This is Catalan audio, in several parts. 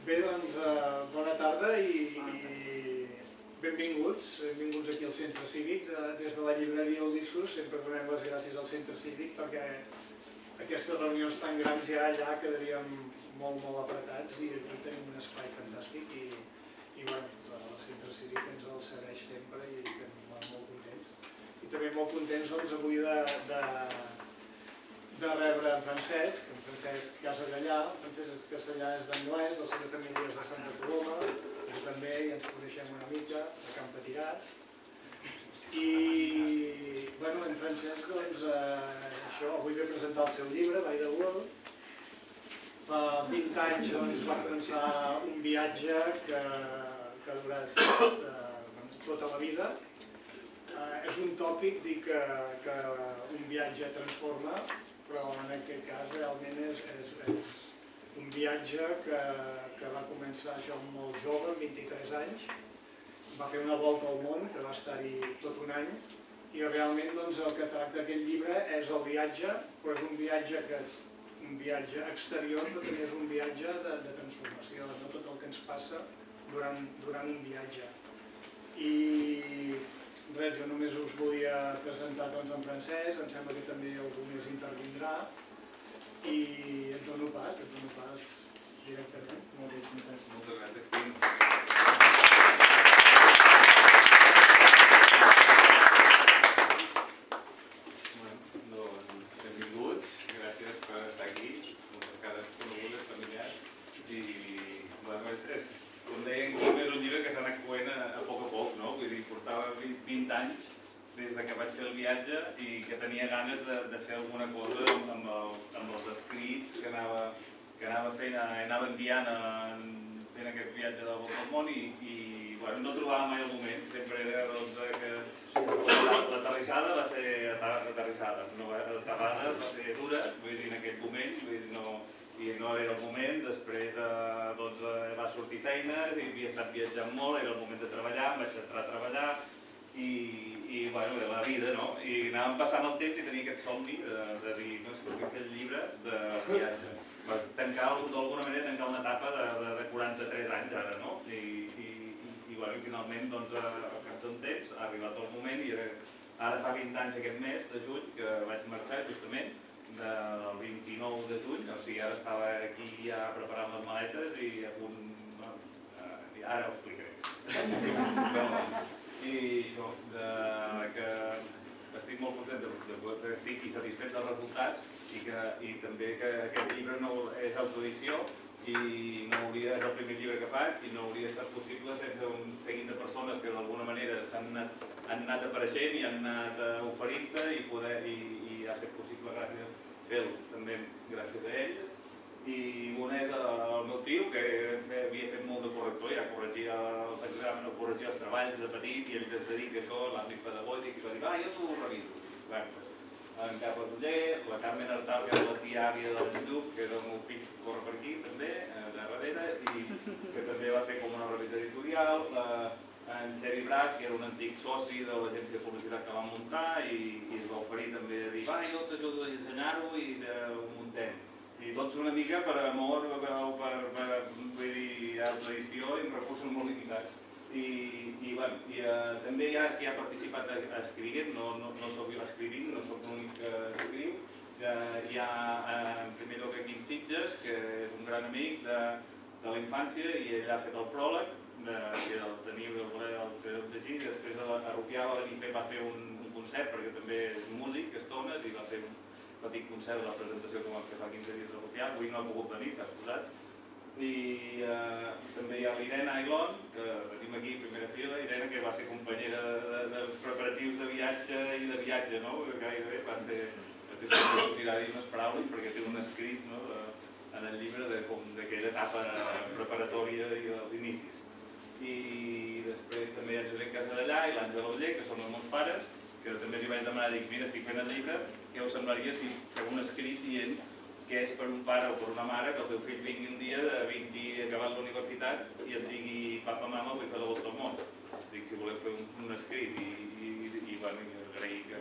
Bé, doncs, bona tarda i benvinguts aquí al Centre Cívic. Des de la llibreria Ulissos sempre donem les gràcies al Centre Cívic perquè aquestes reunions tan grans ja allà quedaríem molt apretats i aquí tenim un espai fantàstic i bueno, el Centre Cívic ens el segueix sempre i estem molt contents. I també molt contents doncs, avui de rebre en Francesc Casagallà. Francesc Castellà és d'Anglès, del Centre de Famílies de Santa Coloma, jo també, i ens coneixem una mica, de Can Patirats. I, bueno, en Francesc, doncs, avui ve presentar el seu llibre, By the World. Fa 20 anys doncs, va començar un viatge que ha durat tota la vida. És un tòpic dir que un viatge transforma, però en aquest cas realment és un viatge que va començar això molt jove, amb 23 anys. Va fer una volta al món, que va estar-hi tot un any, i realment doncs, el que tracta aquest llibre és el viatge, però és un viatge que és un viatge exterior, però també és un viatge de transformació, no? Tot el que ens passa durant un viatge. I res, jo només us volia presentar doncs, en Francesc, em sembla que també algú més intervindrà, i et dono pas directament. Moltes gràcies, Quim. Benvinguts, gràcies per estar aquí, moltes cares conegudes, familiars, i com deia en Quim, és un llibre que s'ha anat coent a poc, no? Vull dir, portava 20 anys des que vaig fer el viatge i que tenia ganes de fer alguna cosa amb els escrits que anava fent, anava enviant fent aquest viatge de volta al món i bueno, no trobava mai el moment, sempre era que l'aterrissada va ser aterrissada, l'aterrada va ser dura, vull dir, en aquell moment, i no era el moment, després va sortir feines i havia estat viatjant molt, era el moment de treballar, em vaig entrar a treballar i bueno, de la vida, no? I anàvem passant el temps i tenia aquest somni de dir, no, és que vull fer el llibre de viatge. D'alguna manera tancar una etapa de 43 anys ara, no? I bueno, finalment, doncs, al cap d'un temps ha arribat el moment i ara fa 20 anys aquest mes de juny que vaig marxar justament del 29 de juny, o sigui, ara estava aquí ja preparant les maletes i a punt... ara ho explicaré. I això, que estic molt content que estic satisfet del resultat i també que aquest llibre és autoedició i és el primer llibre que faig i no hauria estat possible sense un seguit de persones que d'alguna manera han anat apareixent i han anat oferint-se i ha estat possible gràcies a fer-ho, també gràcies a ells. I un és el meu tio, que havia fet molt de corrector, ja corregia els exàmens, corregia els treballs de petit i ell es dedica a això, l'àmbit pedagògic, i va dir, jo t'ho reviso. En Carles Oller, la Carmen Artal, que és la tia-àvia del Lluc, que és el meu fill que corre per aquí també, de darrere, i que també va fer com una revisió editorial, en Xevi Bras, que era un antic soci de l'agència de publicitat que vam muntar i es va oferir també a dir, jo t'ajudo a dissenyar-ho i ho muntem. I tots una mica per amor, vull dir, autoedició i amb recursos molt limitats. I també hi ha qui ha participat escrivint, no soc jo escrivint, no soc l'únic que escriu. Hi ha en primer lloc Quim Sitges, que és un gran amic de la infància i ell ha fet el pròleg, que el teniu, el podeu llegir, i després a Rupià va fer un concert, perquè també és músic, estones, i va fer un petit concert de la presentació que vam fer fa 15 dies a Rupià, avui no ha pogut venir, s'ha excusat. I també hi ha l'Irene Ailon, que tenim aquí en primera fila, Irene, que va ser companyera dels preparatius de viatge i de viatge, no? Gairebé va ser, sortirà a dir unes paraules, perquè té un escrit en el llibre d'aquella etapa preparatòria i dels inicis. I després també hi ha Josep Casadellà i l'Àngel Oller, que són els meus pares, que també li vaig demanar, dic, mira, estic fent el llibre, què us semblaria si feu un escrit dient que és per un pare o per una mare que el teu fill vingui un dia de 20 acabat la universitat i et digui, papa, mama, vull fer la volta al món. Dic, si voleu fer un escrit i agrair que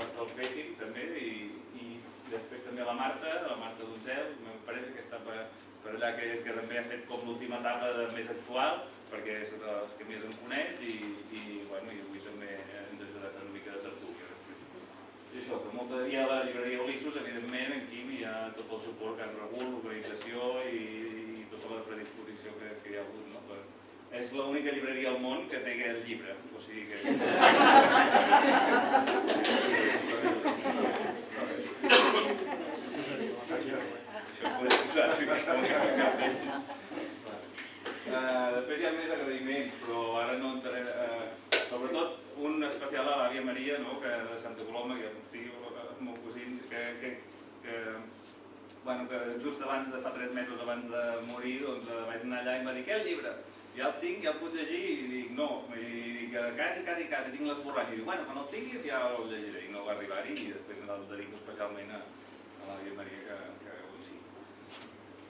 el fessin també i després també a la Marta Donzel, la meva parella, que està per per allà que també ha fet com l'última etapa més actual, perquè és els que més em coneix i avui també ens ha ajudat una mica de tertúlia. I això, que hi ha la llibreria Ulissos, evidentment, aquí hi ha tot el suport que han rebut, l'organització i tota la predisposició que hi ha hagut. És l'única llibreria al món que té aquest llibre, o sigui que... Això podem posar, si no després hi ha més agraïments, però ara no entraré... Sobretot un especial a l'àvia Maria, que de Santa Coloma, que estic amb meus cosins, que just abans de fa 3 mesos abans de morir vaig anar allà i em va dir què el llibre? Ja el tinc, ja el puc llegir? I dic no, i dic quasi tinc l'esborrany. I dic bueno, quan el tinguis ja el llegiré. I no va arribar-hi i després el dedico especialment a l'àvia Maria que ho sí.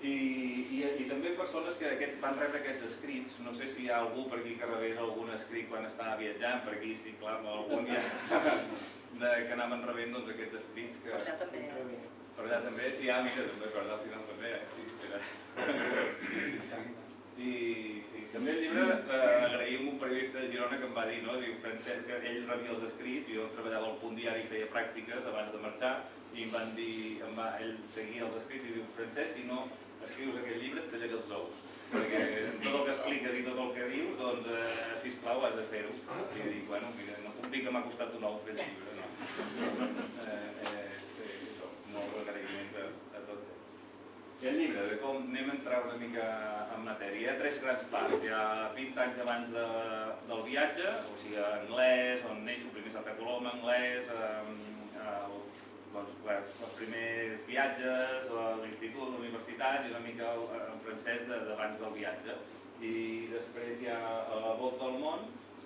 I també persones que van rebre aquests escrits, no sé si hi ha algú per aquí que rebés algun escrit quan estava viatjant, per aquí sí, clar, algun ja que anaven rebent aquests escrits. Per allà també. Per allà també, sí, mira, també, per allà al final també. I sí, també el llibre agraïm un periodista de Girona que em va dir, diu Francesc, que ell rebia els escrits, jo treballava al Punt Diari i feia pràctiques abans de marxar i em van dir, ell seguia els escrits i diu Francesc, si no escrius aquest llibre et tallaré els ous, perquè tot el que expliques i tot el que dius, doncs, sisplau, has de fer-ho. I dic, bueno, mira, no puc dir que m'ha costat un ou fer el llibre, no. Molts agraïments a tots ells. I el llibre, de com anem a entrar una mica en matèria. Hi ha 3 grans parts. Hi ha 20 anys abans del viatge, o sigui, anglès, on neixo, primer Santa Coloma, anglès, els primers viatges, l'institut, la universitat i una mica en francès d'abans del viatge. I després hi ha la volta al món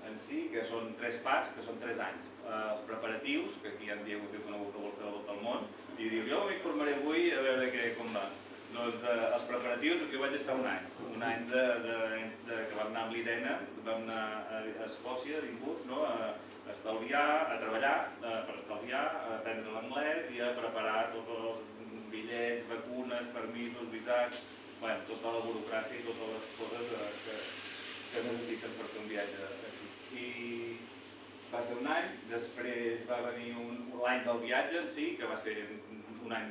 en si, que són 3 parts, que són 3 anys. Els preparatius, que aquí hi ha en Diego que té conegut que vol fer la volta al món, i diu, jo m'informaré avui a veure com va. Doncs els preparatius, aquí vaig estar un any que vam anar amb l'Irene, vam anar a Escòcia, a Edimburg, a estalviar, a treballar per estalviar, a aprendre l'anglès i a preparar tots els bitllets, vacunes, permisos, visats, tota la burocràcia i totes les coses que necessiten per fer un viatge així. I va ser un any, després va venir l'any del viatge en si, que va ser un any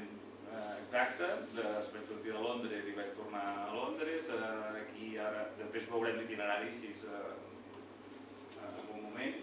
exacte, després sortir de Londres i vaig tornar a Londres, aquí ara, després veurem l'itinerari així en un moment,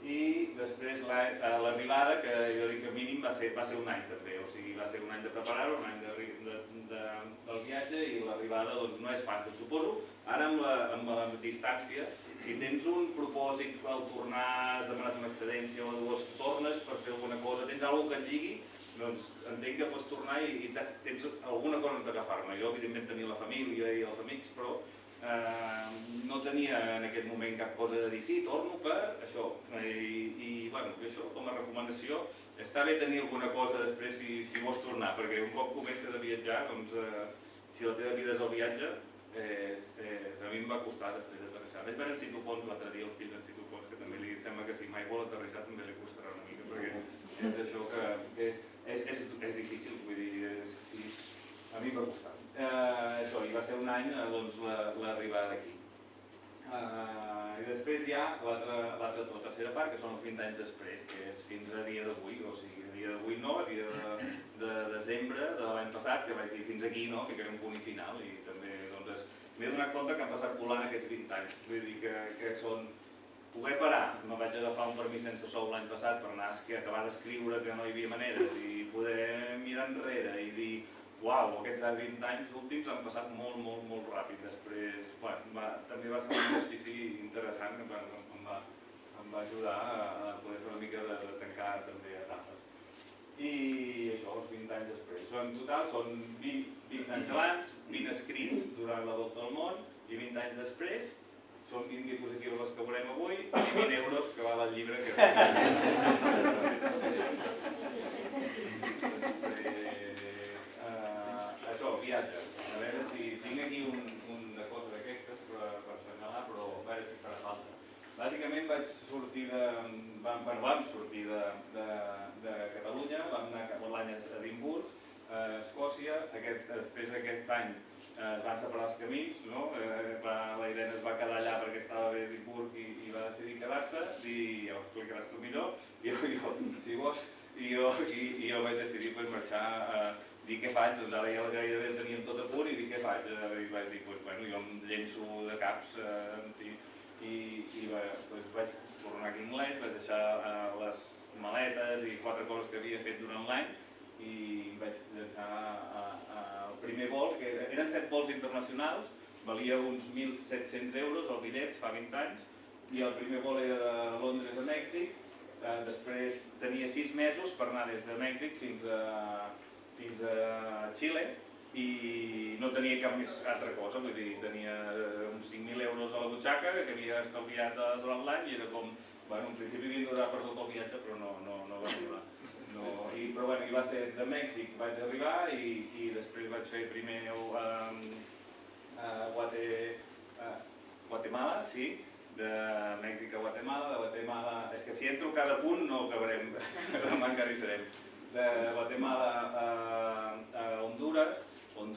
i després l'arribada, que jo dic que mínim va ser un any també, o sigui, va ser un any de preparar-ho, un any del viatge i l'arribada no és fàcil. Suposo, ara amb la distància, si tens un propòsit al tornar, has demanat una excedència o dues tornes per fer alguna cosa, tens alguna que et lligui, doncs entenc que pots tornar i tens alguna cosa on t'agafar-me. Jo evidentment tenia la família i els amics, però no tenia en aquest moment cap cosa de dir sí, torno per això. I això com a recomanació, està bé tenir alguna cosa després si vols tornar, perquè un cop comences a viatjar, doncs si la teva vida és el viatge, a mi em va costar després d'aterrissar. Vaig veure en Situ Pons l'altre dia, el fill d'en Situ Pons, que també li sembla que si mai vol aterrissar també li costarà una mica, perquè és això que és difícil, vull dir, a mi em va costar. I va ser un any l'arribada aquí. I després hi ha la tercera part, que són els 20 anys després, que és fins a dia d'avui, o sigui, a dia d'avui no, a dia de desembre de l'any passat, que vaig dir fins aquí no, ficaré un punt i final, i també m'he donat compte que han passat volant aquests 20 anys, vull dir que són poder parar, no vaig agafar un permís sense sou l'any passat per anar a acabar d'escriure que no hi havia maneres i poder mirar enrere i dir uau, aquests 20 anys últims han passat molt, molt, molt ràpid. Després, també va ser un exercici interessant que em va ajudar a poder fer una mica de tancar també etapes. I això, els 20 anys després. En total són 20 anys abans, 20 escrits durant la volta al món i 20 anys després. Són 20 diapositius les que veurem avui i 20 euros que val el llibre que això, viatge. A veure si tinc aquí una cosa d'aquestes per assenyalar, però a veure si farà falta. Bàsicament vam sortir de Catalunya, vam anar cap a l'any a Edimburg Escòcia. Després d'aquest any es van separar els camins, no? La Irene es va quedar allà perquè estava bé a Edimburg i va decidir quedar-se, i ja ho explicaràs tu millor, si vols, i jo vaig decidir marxar a dir què faig, doncs ara ja gairebé el teníem tot a punt i dir què faig, i vaig dir, bueno, jo em llenço de caps i vaig tornar aquí a anglès, vaig deixar les maletes i 4 coses que havia fet durant l'any i vaig llançar el primer vol, que eren 7 vols internacionals, valia uns 1.700 euros el bitllet fa 20 anys, i el primer vol era de Londres a Mèxic. Després tenia 6 mesos per anar des de Mèxic fins a Xile i no tenia cap més altra cosa, vull dir, tenia uns 5.000 euros a la butxaca que havia estalviat durant l'any i era com, bueno, en principi havia durat per tot el viatge però no va arribar. Però bueno, va ser de Mèxic vaig arribar i després vaig fer primer a Guatemala, sí, de Mèxic a Guatemala, de Guatemala, és que si entro cada punt no acabarem, demà encara hi serem. De Guatemala a Honduras em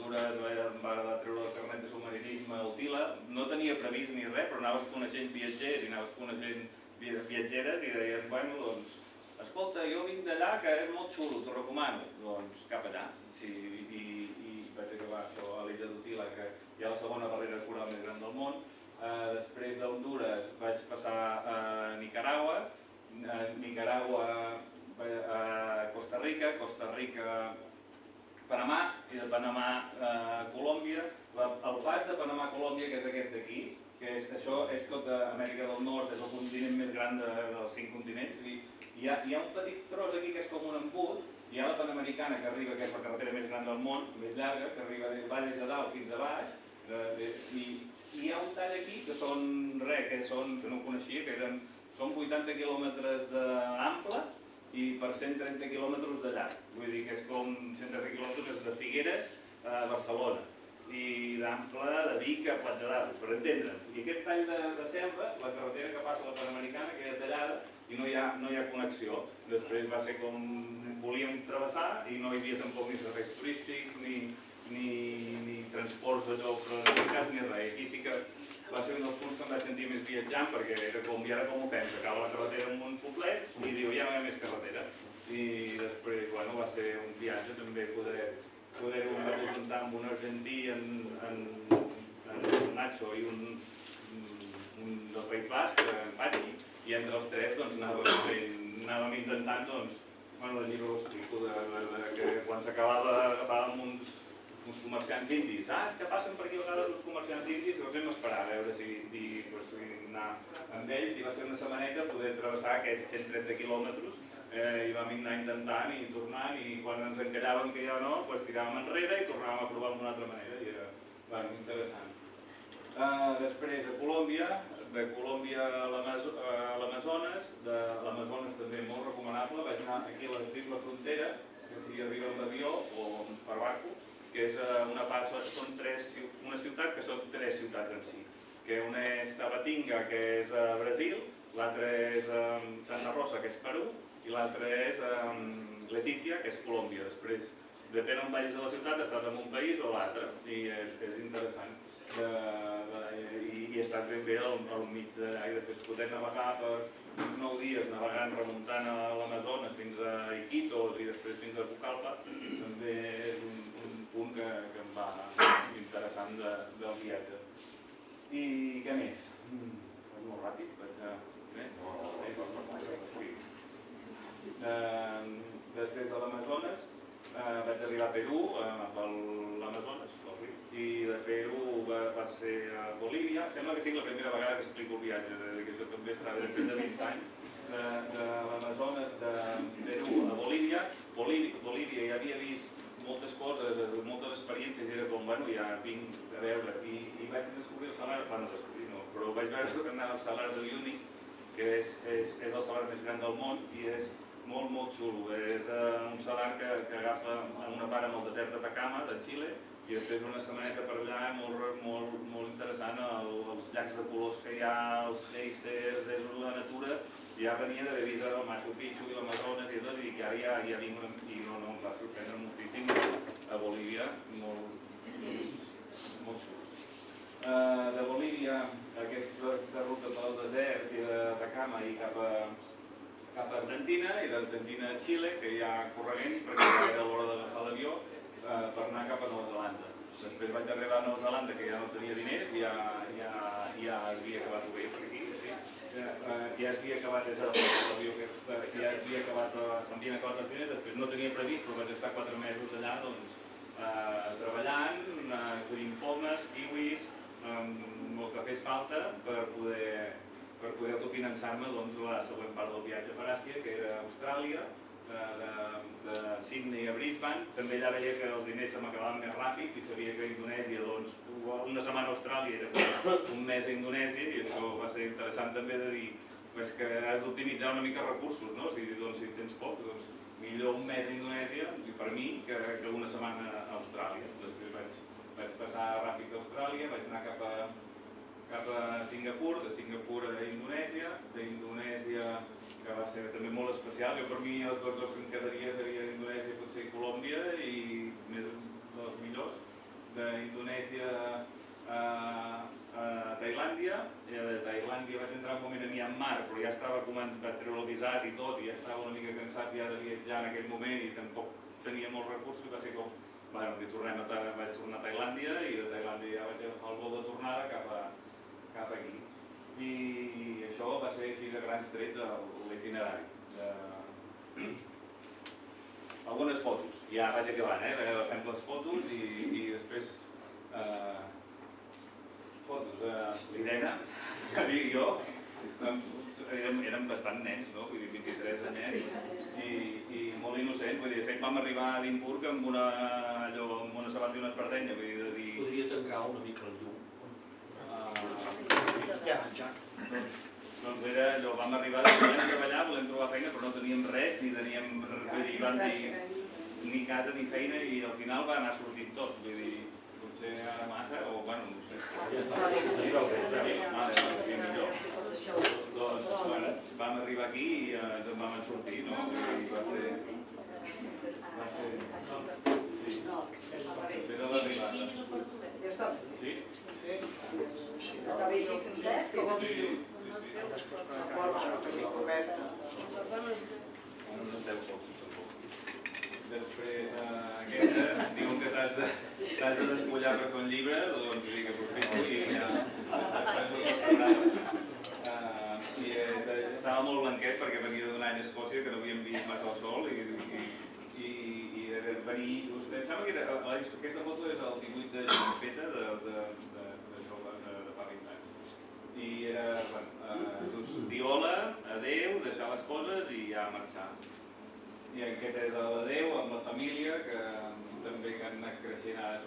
va agradar treure el carnet de submarinisme a Utila, no tenia previst ni res, però anaves coneixent viatgers i anaves coneixent viatgeres i deien, bueno, doncs, escolta, jo vinc d'allà que és molt xulo, t'ho recomano, doncs cap allà. I vaig acabar a l'illa d'Utila, que hi ha la segona barrera coral més gran del món. Després d'Honduras vaig passar a Nicaragua, a Costa Rica, Panamà, i de Panamà a Colòmbia. El pas de Panamà a Colòmbia, que és aquest d'aquí, que això és tota Amèrica del Nord, és el continent més gran dels 5 continents, i hi ha un petit tros aquí que és com un embut, hi ha la Panamericana que arriba, que és la carretera més gran del món, més llarga, que arriba des de dalt fins a baix, i hi ha un tall aquí que que no ho coneixia, que són 80 quilòmetres d'ample i per 130 quilòmetres de llarg. Vull dir que és com 130 quilòmetres de Figueres a Barcelona i d'ample de Vic a Platja d'Aro, per entendre'ns. I aquest tall de selva, la carretera que passa a la Panamericana, queda tallada i no hi ha connexió. Després va ser com volíem travessar i no hi havia tampoc ni serveis turístics ni transports allò planificats ni res. Aquí sí que va ser un dels punts que em vaig sentir més viatjant perquè era com, i ara com ho fem? S'acaba la carretera en un poblet i diu, ja no hi ha més carretera. I després, bueno, va ser un viatge també poder-ho representar amb un argentí, en Nacho i un del País Basc, en Pati, i entre els tres doncs anàvem intentant, doncs, bueno, el llibre ho explico, que quan s'acabava agafàvem uns comerciants indis. És que passen per aquí a vegades uns comerciants indis, doncs vam esperar a veure si anar amb ells, i va ser una setmaneta poder travessar aquests 130 quilòmetres i vam anar intentant i tornant, i quan ens encallàvem que ja no, tiràvem enrere i tornàvem a provar d'una altra manera, i era interessant. Després a Colòmbia, de Colòmbia a l'Amazones, de l'Amazones també molt recomanable, vaig anar aquí a la triple frontera, que s'hi arriba amb avió o per barco, que és una ciutat que són 3 ciutats en si, que una és Tabatinga, que és a Brasil, l'altra és Santa Rosa, que és Perú, i l'altra és Leticia, que és Colòmbia. Després, depèn on vagis a la ciutat, estàs en un país o l'altre, i és interessant. I estàs ben bé al mig d'allà, i després poder navegar per uns 9 dies, navegant, remuntant a l'Amazones fins a Iquitos i després fins a Pucallpa, també és un punt que em va interessant del viatge. I què més? És molt ràpid, després de l'Amazones vaig arribar a Perú, per l'Amazones, i de Perú va ser a Bolívia. Sembla que sigui la primera vegada que explico el viatge, que això també estava després de 20 anys, de l'Amazones, de Perú a Bolívia. Bolívia ja havia vist moltes coses, moltes experiències, i era com, bueno, ja vinc a veure, i vaig descobrir el Salar, bueno, descobrir no, però vaig veure el Salar de Uyuni, que és el salar més gran del món i és molt xulo. És un salar que agafa en una part amb el desert d'Atacama, de Xile, i després després una setmaneta per allà molt interessant, els llacs de colors que hi ha, els geysers, és la natura. Ja venia d'haver vist el Machu Picchu i l'Amazones i tot, i que ara ja vinc i no, em va sorprendre moltíssim a Bolívia, molt xulo. De Bolívia, aquesta ruta pel desert i d'Atacama i cap a Argentina, i d'Argentina a Xile, que hi ha corregents perquè ja era l'hora d'agafar l'avió per anar cap a Nova Zelanda. Després vaig arribar a Nova Zelanda, que ja no tenia diners, ja havia acabat bé per aquí, sí. Ja havia acabat l'avió, ja havia acabat, s'havien acabat els diners, després no tenia previst, però vaig estar 4 mesos allà, doncs, treballant, collint pomes, kiwis, el que fes falta per poder autofinançar-me la següent part del viatge per Àsia, que era Austràlia, de Sydney a Brisbane. També allà veia que els diners se m'acabaven més ràpid i sabia que a Indonèsia, doncs, una setmana a Austràlia era un mes a Indonèsia, i això va ser interessant també de dir que has d'optimitzar una mica recursos, no? Si tens poc, doncs millor un mes a Indonèsia, per mi, que una setmana a Austràlia. Després vaig passar ràpid a Austràlia, vaig anar cap a Singapur, de Singapur a Indonèsia, d'Indonèsia, que va ser també molt especial. Jo, per mi, els dos que em quedaria seria Indonèsia, potser Colòmbia, i més dels millors. D'Indonèsia a Tailàndia, i de Tailàndia vaig entrar un moment a Myanmar, però ja estava vaig treure el visat i tot, i ja estava una mica cansat ja de viatjar en aquell moment i tampoc tenia molts recursos, i va ser com, bueno, vaig tornar a Tailàndia, i de Tailàndia ja vaig agafar el vol de tornada cap aquí. I això va ser així de grans trets l'itinerari. Algunes fotos, ja vaig acabant, agafem les fotos i després fotos. L'Irene, i jo, érem bastant nens, no? Vull dir, 23 anyets i molt innocents. Vull dir, de fet vam arribar a Edimburg amb una sabata i una espardenya, vull dir, de dir... Podria tancar una mica el llum. Doncs era allò, vam arribar, volem treballar, volem trobar feina, però no teníem res, ni teníem, vam dir, ni casa ni feina, i al final va anar sortint tot, vull dir, potser ara massa, o bueno, no sé. Doncs vam arribar aquí i vam sortir, no? Va ser... Sí, era l'arribada. Sí? Acaba així francès, que vols dir? No esteu pocs, tampoc. Després, aquesta, diuen que t'has de despullar per fer un llibre, doncs dic que aprofito i ja... I estava molt blanquet perquè venia d'un any a Escòcia que no havíem vist massa el sol i venir just... Em sembla que aquesta foto és el 18 de juny feta de fa 20 anys. I era, just dir hola, adeu, deixar les coses i ja marxar. I aquest és l'adeu amb la família, que també han anat creixent ara,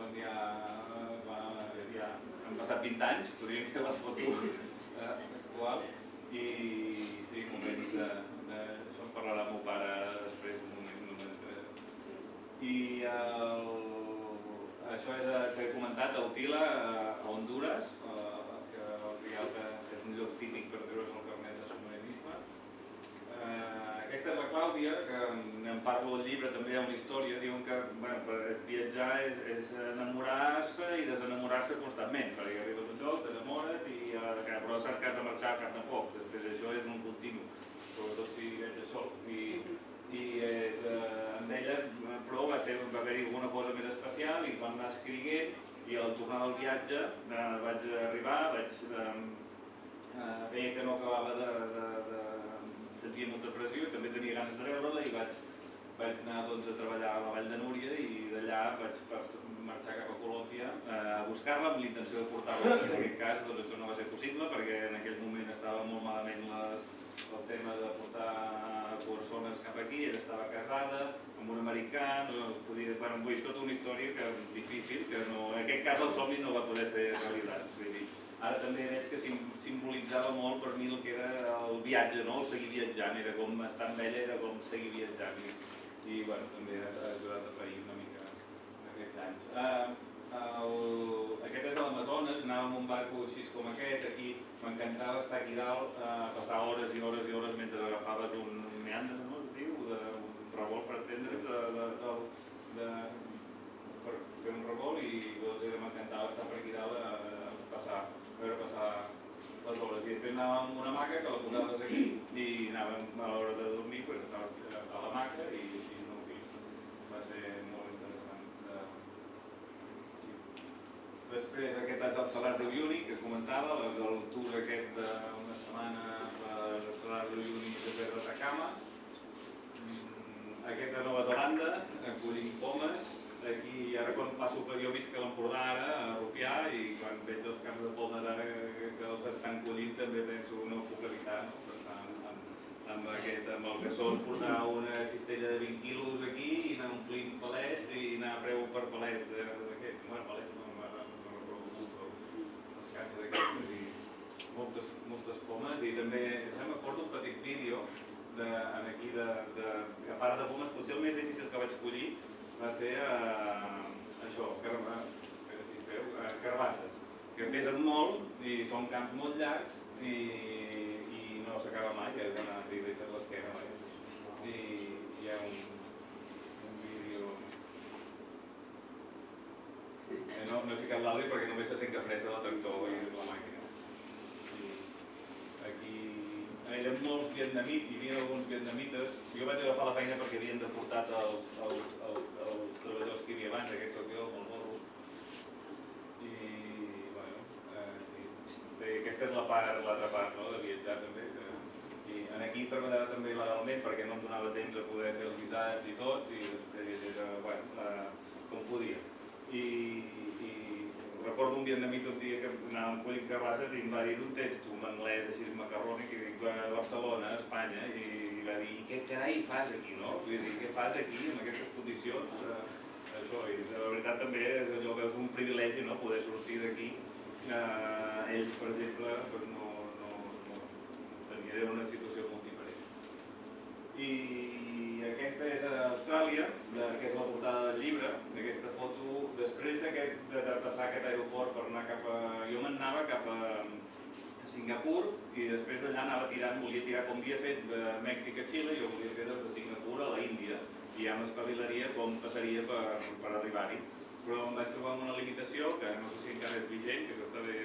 ja han passat 20 anys, podríem fer la foto actual. I sí, moments això en parlarà el meu pare després, un moment. I això és que he comentat, a Utila, a Honduras, que és un lloc típic per treure's el carnet de submarinisme. Aquesta és la Clàudia, que en parlo al llibre, també hi ha una història, diuen que per viatjar és enamorar-se i desenamorar-se constantment, perquè arribes a un lloc, t'enamores, però saps que has de marxar al cap de poc, després això és un continu, sobretot si viatges sol. I amb ella, però va haver-hi alguna cosa més especial i quan va escrivint i al tornar del viatge vaig arribar, veia que no acabava de sentir molta pressió i també tenia ganes de veure-la i vaig anar a treballar a la Vall de Núria i d'allà vaig marxar cap a Colòmbia a buscar-la amb l'intenció de portar-la. En aquest cas això no va ser possible perquè en aquell moment estava molt malament el tema de portar persones cap aquí, ella estava casada amb un americà, vull dir, tota una història que és difícil, que en aquest cas el somni no va poder ser realitat. Ara també veig que simbolitzava molt per mi el que era el viatge, el seguir viatjant, era com estar amb ella, era com seguir viatjant i també ha ajudat a pair una mica aquests anys. així com aquest, aquí m'encantava estar aquí dalt, passar hores i hores i hores mentre agafaves un meandre, no es diu, un revolt per entendre'ns, per fer un revolt, i doncs m'encantava estar per aquí dalt a veure passar les hores. I després anàvem amb una hamaca que la posaves aquí i anàvem a l'hora de dormir, pues estaves a l'hamaca i no, va ser molt interessant. Després aquest és el Salar de Uyuni, que comentava, el tour aquest d'una setmana per el Salar de Uyuni de d'Atacama. Aquest de Nova Zelanda, collint pomes. Aquí, ara quan passo per jo visc a l'Empordà ara, a Rupià, i quan veig els camps de pomes ara que els estan collint també penso no puc evitar, no? Amb el que són portar una cistella de 20 quilos aquí i anar omplint palets i anar a preu per palet d'aquests. Bueno, palets no recordo els camps d'aquests i moltes pomes. I també m'acordo un petit vídeo aquí a part de pomes, potser el més difícil que vaig collir va ser això, carbasses, que pesen molt i són camps molt llargs i no s'acaba mai, has d'anar a deixar l'esquena. I hi ha un vídeo... No he ficat l'àudio perquè només se sent que fressa el tractor i la màquina. Aquí eren molts vietnamites, hi havia alguns vietnamites. Jo vaig agafar la feina perquè havien deportat els treballadors que hi havia abans, aquest soc jo, molt morro. I, bueno, sí. Aquesta és l'altra part, no?, de viatjar també. I aquí treballava també legalment perquè no em donava temps a poder fer els visats i tot, i després era, bueno, com podia. I recordo un vietnamita un dia que anàvem collint carbasses i em va dir d'on ets tu, en anglès, així macarrònic, i dic, a Barcelona, a Espanya, i va dir, què carai fas aquí, no? Vull dir, què fas aquí, en aquestes condicions? Això, i la veritat també és allò que és un privilegi, no?, poder sortir d'aquí. Ells, per exemple, no tenien una situació molt diferent. I aquesta és a Austràlia, que és la portada del llibre, d'aquesta foto. Després de passar aquest aeroport per anar cap a... Jo me'n anava cap a Singapur i després d'allà anava tirant, volia tirar com havia fet de Mèxic a Xile, jo volia fer des de Singapur a la Índia i ja m'espavilaria com passaria per arribar-hi. Però em vaig trobar amb una limitació, que no sé si encara és vigent, que això està bé,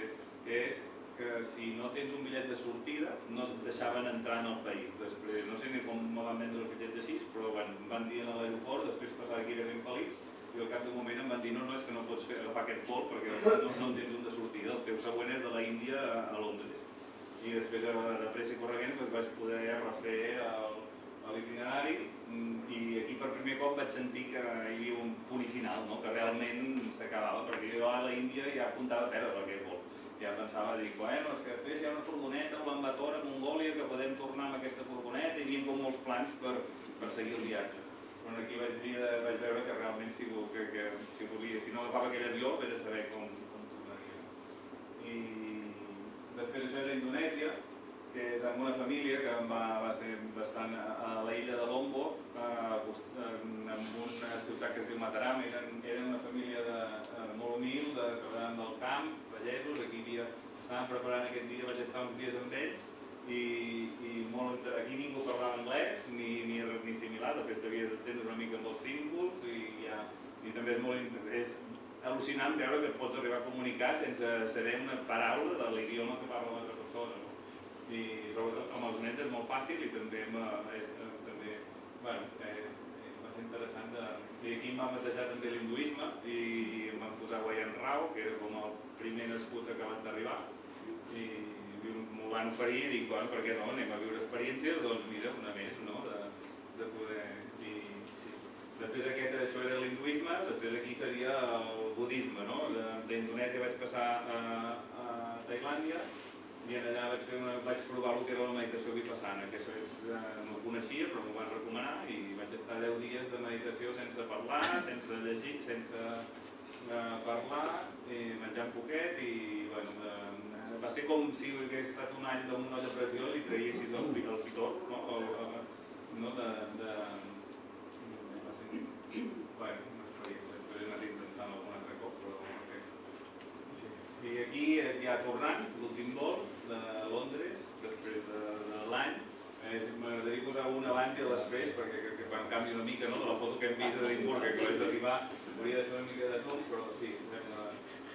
que és que si no tens un bitllet de sortida no et deixaven entrar en el país. Després, no sé ni com me van vendre el bitllet de 6, però bueno, em van dir a l'aeroport, després passava aquí era ben feliç, i al cap d'un moment em van dir no, és que no pots agafar aquest vol perquè no en tens un de sortida, el teu següent és de la Índia a Londres. I després de pressa i corregent vaig poder refer l'itinerari i aquí per primer cop vaig sentir que hi havia un punt i final, no? Que realment s'acabava, perquè jo a la Índia ja apuntava a perdre aquest vol. Ja pensava, dic, bueno, és que després hi ha una furgoneta a Ulaanbaatar, a Mongòlia, que podem tornar amb aquesta furgoneta, i hi havia com molts plans per seguir el viatge. Però aquí vaig veure que realment si no agafava aquell avió, vaig a saber com tornaria. I després això és a Indonèsia, que és amb una família que va ser bastant a la illa de Lombok, en una ciutat que es diu Mataram. Eren una família molt humil, treballant del camp, pagesos. Aquí estàvem preparant aquest dia, vaig estar uns dies amb ells i aquí ningú parlava anglès ni similar, després t'havies d'entendre una mica amb els símbols i també és al·lucinant veure que et pots arribar a comunicar sense saber una paraula de l'idioma que parla l'altra persona. I sobretot amb els nens és molt fàcil i també va ser interessant. I aquí em va batejar també l'hinduisme i em van posar Wayan Rao, que era com el primer nascut acabat d'arribar, i m'ho van oferir i dic, bueno, per què no, anem a viure experiències, doncs mira, una més, no?, de poder... Després això era l'hinduisme, després aquí seria el budisme, no? D'Indonèsia vaig passar a Tailàndia i allà vaig provar el que era la meditació vipassana, que no ho coneixia però m'ho van recomanar i vaig estar 10 dies de meditació sense parlar, sense llegir, sense parlar, menjant poquet i va ser com si hagués estat un any d'una depressió i li traguessis el pitor, no? Bueno, després he anat intentant algun altre cop, però... I aquí és ja tornant, l'últim vol de Londres, després de l'any. M'agradaria posar un abans i el després, perquè crec que quan canvi una mica, no?, de la foto que hem vist d'Edimburg, que acabem d'arribar, hauria de fer una mica de zoom, però sí,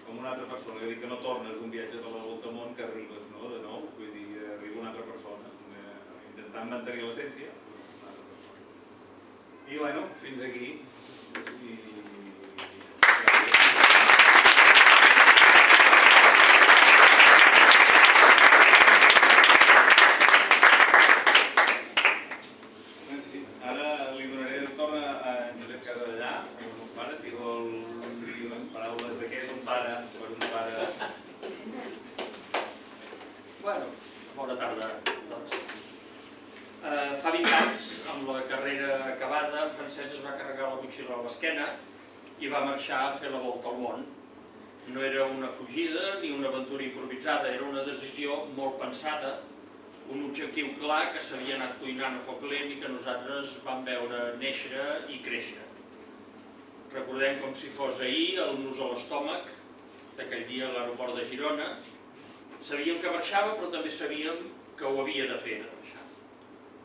com una altra persona. Jo dic que no tornes d'un viatge per la volta al món, que arribes, no?, de nou, vull dir, arriba una altra persona, intentant mantenir l'essència, una altra persona. I, bueno, fins aquí. Ara li donaré el torn a Josep Casallà, els meus pares, si vol dir unes paraules de què és un pare per un pare. Bueno, bona tarda a tots. Fa 20 anys, amb la carrera acabada, en Francesc es va carregar la motxilla a l'esquena i va marxar a fer la volta al món. No era una fugida ni una aventura improvisada, era una decisió molt pensada, un objectiu clar que s'havia anat cuinant a foc lent i que nosaltres vam veure néixer i créixer. Recordem com si fos ahir el nus a l'estómac d'aquell dia a l'aeroport de Girona. Sabíem que marxava, però també sabíem que ho havia de fer, de marxar.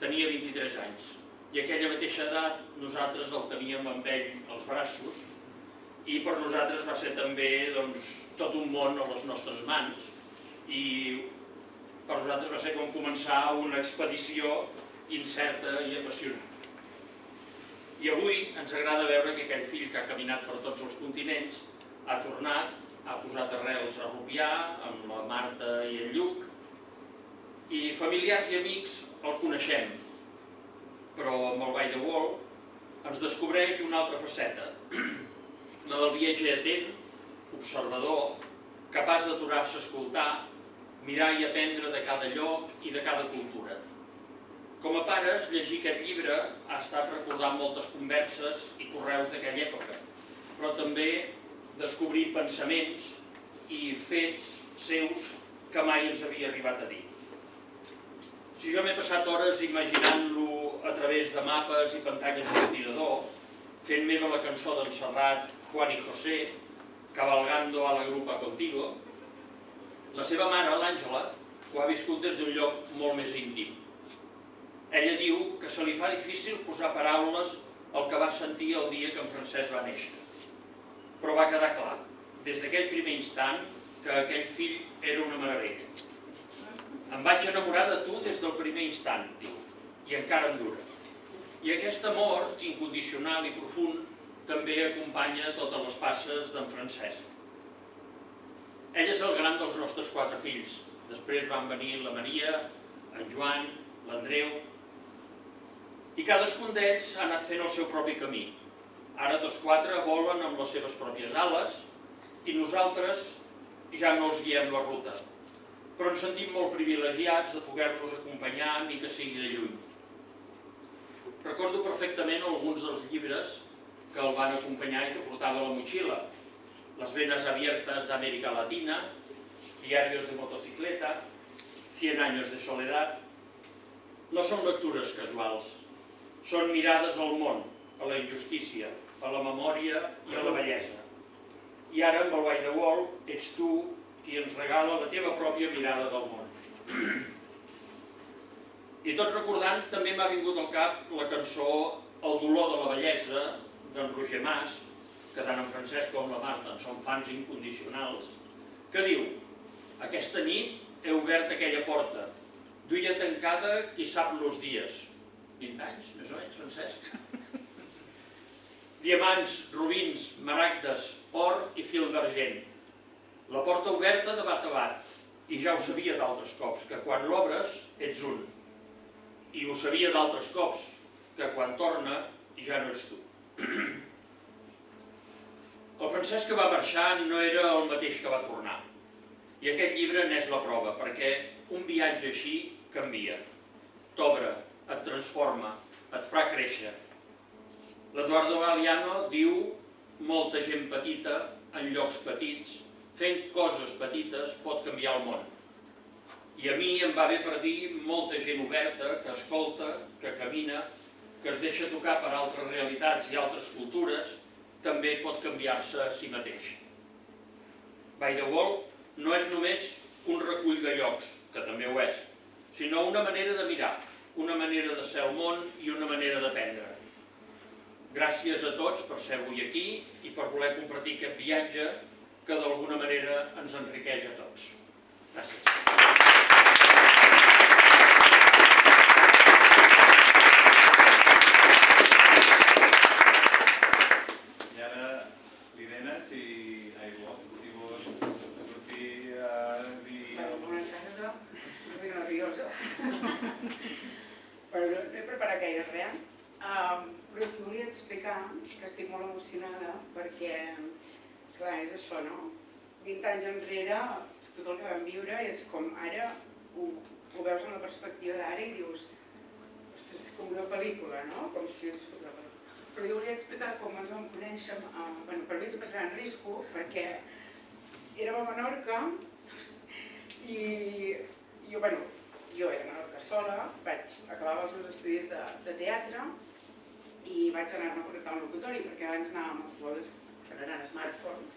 Tenia 23 anys i aquella mateixa edat nosaltres el teníem amb ell als braços i per nosaltres va ser també tot un món a les nostres mans i per nosaltres va ser com començar una expedició incerta i apassionant. I avui ens agrada veure que aquell fill que ha caminat per tots els continents ha tornat, ha posat arrels a Rupià, amb la Marta i el Lluc, i familiars i amics el coneixem, però amb el By the Wall ens descobreix una altra faceta, la del viatger atent, observador, capaç d'aturar-se a escoltar, mirar i aprendre de cada lloc i de cada cultura. Com a pares, llegir aquest llibre ha estat recordant moltes converses i correus d'aquella època, però també descobrir pensaments i fets seus que mai ens havia arribat a dir. Si jo m'he passat hores imaginant-lo a través de mapes i pantalles d'ordinador, fent meva la cançó d'en Serrat, Juan y José, cabalgando a la grupa contigo, la seva mare, l'Àngela, ho ha viscut des d'un lloc molt més íntim. Ella diu que se li fa difícil posar paraules al que va sentir el dia que en Francesc va néixer. Però va quedar clar, des d'aquell primer instant, que aquell fill era una meravella. Em vaig enamorar de tu des del primer instant, diu, i encara em dura. I aquest amor incondicional i profund també acompanya totes les passes d'en Francesc. Ell és el gran dels nostres 4 fills. Després van venir la Maria, en Joan, l'Andreu, i cadascun d'ells ha anat fent el seu propi camí. Ara tots 4 volen amb les seves pròpies ales i nosaltres ja no els guiem la ruta. Però ens sentim molt privilegiats de poder-los acompanyar, ni que sigui de lluny. Recordo perfectament alguns dels llibres que el van acompanyar i que portava a la motxilla. Las venas abiertas de América Latina, Diarios de motocicleta, 100 años de soledad. No són lectures casuals, són mirades al món, a la injustícia, a la memòria i a la bellesa. I ara, amb el By the Wall, ets tu qui ens regala la teva pròpia mirada del món. I tot recordant, també m'ha vingut al cap la cançó El dolor de la bellesa, d'en Roger Mas, que tant en Francesc com la Marta en són fans incondicionals, que diu: aquesta nit he obert aquella porta, duia tancada qui sap los dies. 20 anys, més o menys, Francesc. Diamants, rubins, maragdes, or i fil d'argent. La porta oberta de bat a bat, i ja ho sabia d'altres cops, que quan l'obres ets un. I ho sabia d'altres cops, que quan torna ja no ets tu. El Francesc que va marxar no era el mateix que va tornar. I aquest llibre n'és la prova, perquè un viatge així canvia. T'obre, et transforma, et fa créixer. L'Eduardo Galeano diu: molta gent petita, en llocs petits, fent coses petites, pot canviar el món. I a mi em va bé per dir molta gent oberta, que escolta, que camina, que es deixa tocar per altres realitats i altres cultures, també pot canviar-se a si mateix. By the Wall no és només un recull de llocs, que també ho és, sinó una manera de mirar, una manera de ser al món i una manera d'aprendre. Gràcies a tots per ser avui aquí i per voler compartir aquest viatge que d'alguna manera ens enriqueix a tots. Gràcies. Però us volia explicar que estic molt emocionada perquè, clar, és això, no? 20 anys enrere, tot el que vam viure és com ara ho veus en la perspectiva d'ara i dius, ostres, com una pel·lícula, no? Com si és una pel·lícula. Però jo volia explicar com ens vam conèixer, per mi sempre serà en risco, perquè érem a Menorca i jo era a Menorca sola, vaig acabar els meus estudis de teatre i vaig anar-me a connectar un locutori, perquè abans anàvem als bodes que no eren smartphones,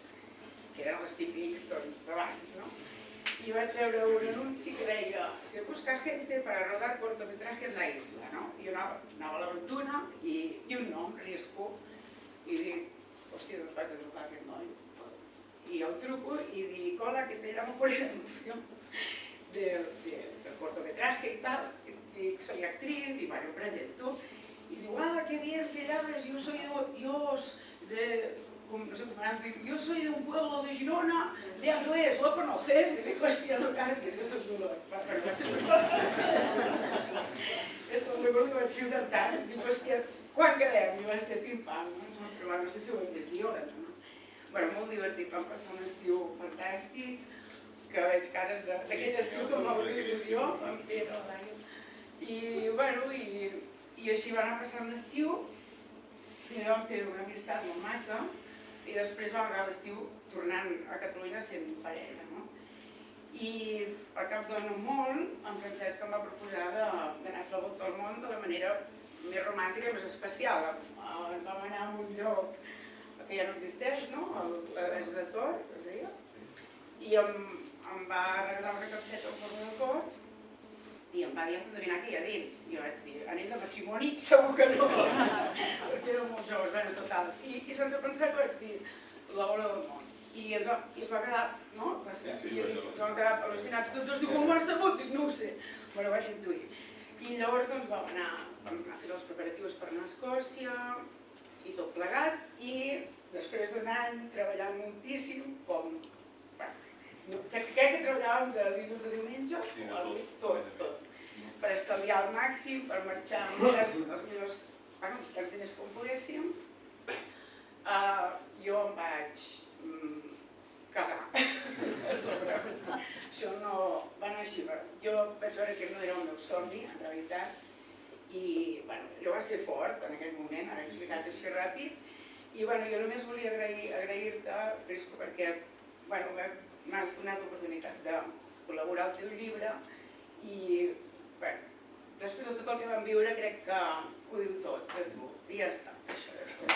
que eren els típics d'abans, no? I vaig veure un anunci que deia «Se busca gente para rodar cortometraje en la isla», no? I jo anava a l'aventura i un nom, Risco, i dic, hòstia, doncs vaig a trucar a aquest noi. I el truco i dic, hola, que te llamo por el anuncio del cortometraje y tal, dic, soy actriz y bueno, presento. Y digo, ah, qué bien que llames, yo soy de un pueblo de Girona, de Anglés, ¿lo conoces? Digo, hostia, no cargues, yo soy dolor. És que recordo que vaig riure tant, dic, hòstia, quan quedem? I va ser pim-pam, ens vam trobar, no sé si ho hem vist violent, no? Bueno, molt divertit, vam passar un estiu fantàstic, que veig cares d'aquell estiu que m'ha fet il·lusió, en Pere, i així va anar passant l'estiu, primer vam fer una amistat molt maca i després vam acabar l'estiu tornant a Catalunya sent parella, no? I al cap de no molt, en Francesc em va proposar d'anar a fer la volta al món de la manera més romàntica i més especial. Vam anar a un lloc que ja no existeix, no? l'Es de Tor, que es deia, i em va regalar una capseta en forma de cor i em va dir, has d'endevinar què hi ha dins. I jo vaig dir, anell de matrimoni? Segur que no, perquè érem molt joves, bueno, total. I sense pensar que vaig dir, la bola del món. I es va quedar, no? I ens vam quedar al·lucinats tots dos, diu, com ho has sabut? Dic, no ho sé. Bueno, vaig intuir. I llavors doncs vam anar a fer els preparatius per anar a Escòcia i tot plegat, i després d'un any treballant moltíssim, com... Crec que treballàvem de dilluns a diumenge, tot, per estalviar al màxim, per marxar amb els millors diners com poguéssim. Jo em vaig cagar a sobre. Això no va anar així. Jo vaig veure que no era el meu somni, en realitat, i allò va ser fort en aquell moment, ara he explicat així ràpid, i jo només volia agrair-te, Risco, perquè m'has donat l'oportunitat de col·laborar al teu llibre i després de tot el que vam viure crec que ho diu tot de tu i ja està, això és tot.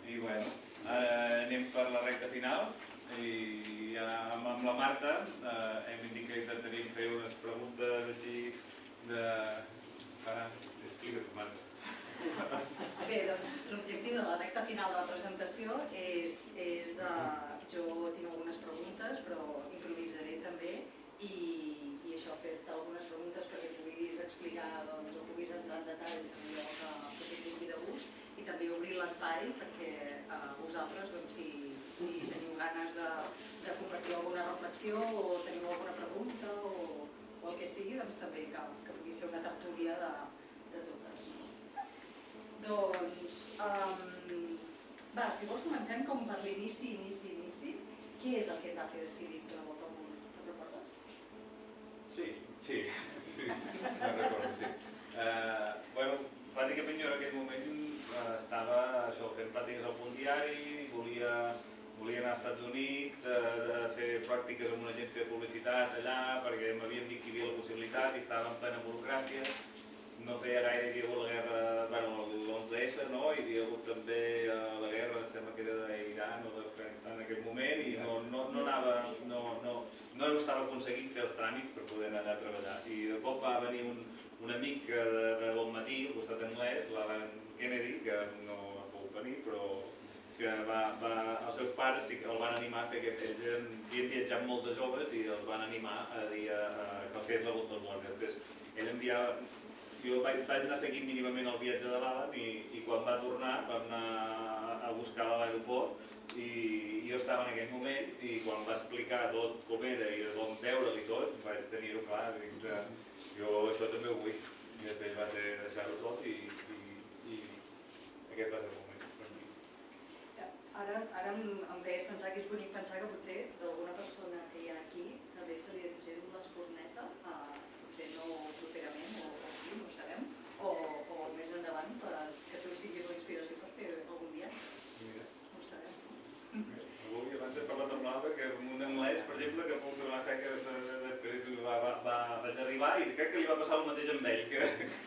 I bueno, anem per la recta final i amb la Marta hem indicat que intentaríem fer unes preguntes així de... Explica't, Marta. Bé, doncs l'objectiu de la recta final de la presentació és... Jo tinc algunes preguntes, però improvisaré també i això, fer-te algunes preguntes perquè puguis explicar o puguis entrar en detall en allò que et vingui de gust i també obrir l'espai perquè vosaltres, si teniu ganes de compartir alguna reflexió o teniu alguna pregunta o el que sigui, doncs també que pugui ser una tertúlia de totes. Doncs, si vols comencem com per l'inici. Què és el que et va fer decidir fer la volta al món? Te'n recordes? Sí, me'n recordo, sí. Bàsicament jo en aquell moment estava fent pràctiques al Punt diari, volia anar als Estats Units, a fer pràctiques en una agència de publicitat allà, perquè m'havien dit que hi havia la possibilitat i estava en plena burocràcia. No feia gaire que hi ha hagut la guerra, bueno, l'11S, no? I hi ha hagut també la guerra, em sembla que era d'Iran o d'Afganistan en aquell moment, i no estava aconseguint fer els tràmits per poder anar a treballar. I de cop va venir un amic de Bon Matí, al costat anglès, l'Alan Kennedy, que no ha pogut venir, però que els seus pares sí que el van animar a fer que ells havien viatjat molt de joves i els van animar a dir que fes la volta al món. Després, ell enviava... Jo vaig anar seguint mínimament el viatge de l'Alan i quan va tornar vam anar a buscar a l'aeroport i jo estava en aquell moment i quan va explicar tot com era i on veure'l i tot, vaig tenir-ho clar, dic, jo això també ho vull. I després va ser deixar-ho tot i aquest va ser el moment per mi. Ara em feies pensar que és bonic pensar que potser d'alguna persona que hi ha aquí també se li encén l'espurneta, potser no properament o sí, no ho sabem, o més endavant que tu siguis la inspiració per fer algun viatge. No ho sabem. Avui abans he parlat amb l'Alba que un anglès, per exemple, que puc donar fe que després vaig arribar i crec que li va passar el mateix amb ell, que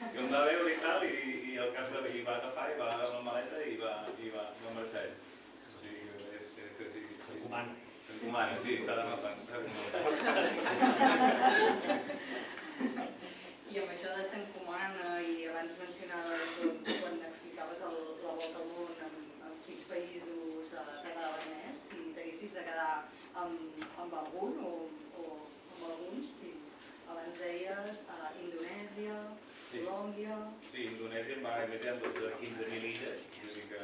em va veure i tal i al cas de li va agafar i va agafar la maleta i va marxar ell. O sigui, s'encomana, sí, s'ha d'agafar. I amb això de s'encomana i abans mencionaves quan explicaves la volta al món en quins països t'agradaven més, si t'haguessis de quedar amb algun o amb alguns, abans deies Indonèsia, Colòmbia... Sí, Indonèsia em va més en 15.000 illes, vull dir que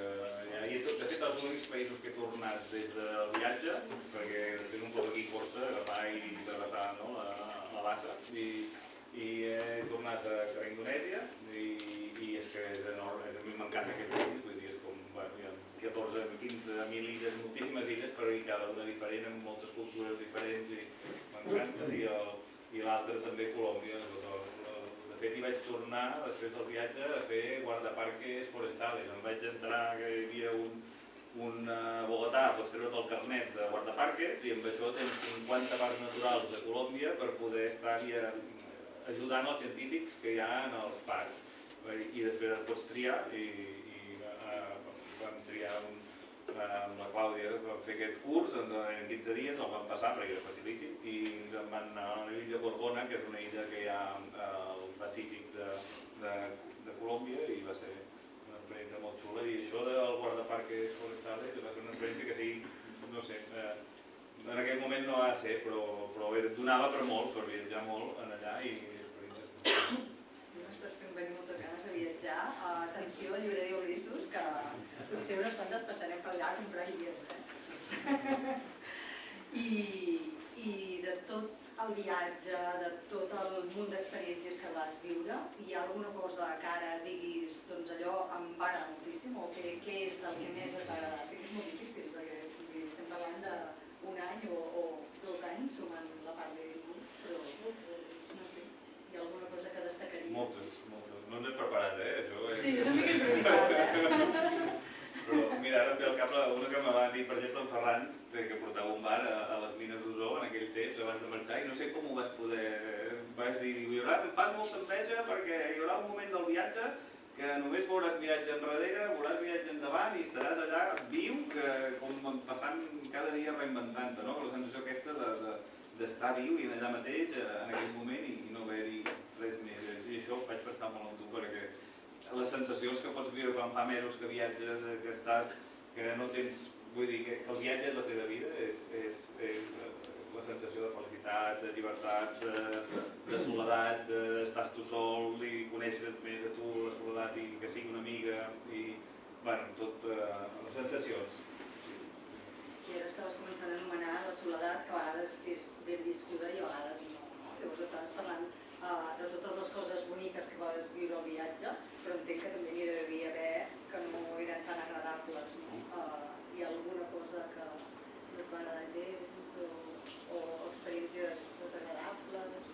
hi ha tot, de fet els únics països que he tornat des del viatge, perquè és un poc aquí força, agafar i travessar la bassa, i he tornat a Indonèsia i és que és enorme, a mi m'encanta aquest país, vull dir, és com, bueno, hi ha 14, 15.000 illes, moltíssimes illes, però cada una diferent, amb moltes cultures diferents i m'encanta, i l'altre també Colòmbia. De fet, hi vaig tornar, després del viatge, a fer guardaparques forestales. Em vaig entrar, que hi havia a Bogotà, pots treure't el carnet de guardaparques i amb això tens 50 parcs naturals de Colòmbia per poder estar-hi ajudant els científics que hi ha en els parcs. I després et pots triar i vam triar amb la Clàudia vam fer aquest curs en 15 dies, el vam passar perquè era facilíssim i ens en van anar a l'illa Gorgona, que és una illa que hi ha al Pacífic de Colòmbia i va ser una experiència molt xula i això del guardaparques forestales va ser una experiència que sí, no sé, en aquell moment no va ser, però donava per molt, per viatjar molt en allà i experiències. M'estàs fent venir moltes ganes de viatjar. Atenció a Llibreria Ulissos, que potser unes quantes passarem per allà a comprar guies. I de tot el viatge, de tot el munt d'experiències que vas viure, hi ha alguna cosa que ara diguis, doncs allò em va agradar moltíssim, o què és del que més et va agradar? Sí que és molt difícil, perquè estem parlant d'un any o 2 anys sumant la part de dibuix, però no sé, hi ha alguna cosa que destacaries? Moltes. No ens hem preparat, això. Sí, és una mica improvisat, Però mira, ara em ve al cap una que me va dir, per exemple, en Ferran, que portava un bar a les mines d'Osó en aquell temps, abans de marxar, i no sé com ho vas poder... Vas dir, em fas molta enveja perquè hi haurà un moment del viatge que només veuràs miratge enrere, veuràs miratge endavant i estaràs allà viu, com passant cada dia reinventant-te, no? La sensació aquesta d'estar viu i allà mateix, en aquell moment, i no haver-hi res més. I això ho vaig pensar molt en tu, perquè les sensacions que pots viure quan fa mesos que viatges, que estàs, que no tens... Vull dir que el viatge és la teva vida, és la sensació de felicitat, de llibertat, de soledat, d'estar tu sol i conèixer més a tu, la soledat i que sigui una amiga i, bueno, tot les sensacions. I ara estaves començant a anomenar la soledat, que a vegades és ben viscuda i a vegades no. Llavors estaves parlant de totes les coses boniques que vas viure al viatge, però entenc que també n'hi devia haver que no eren tan agradables, no? Hi ha alguna cosa que no et va agradar gens o experiències desagradables?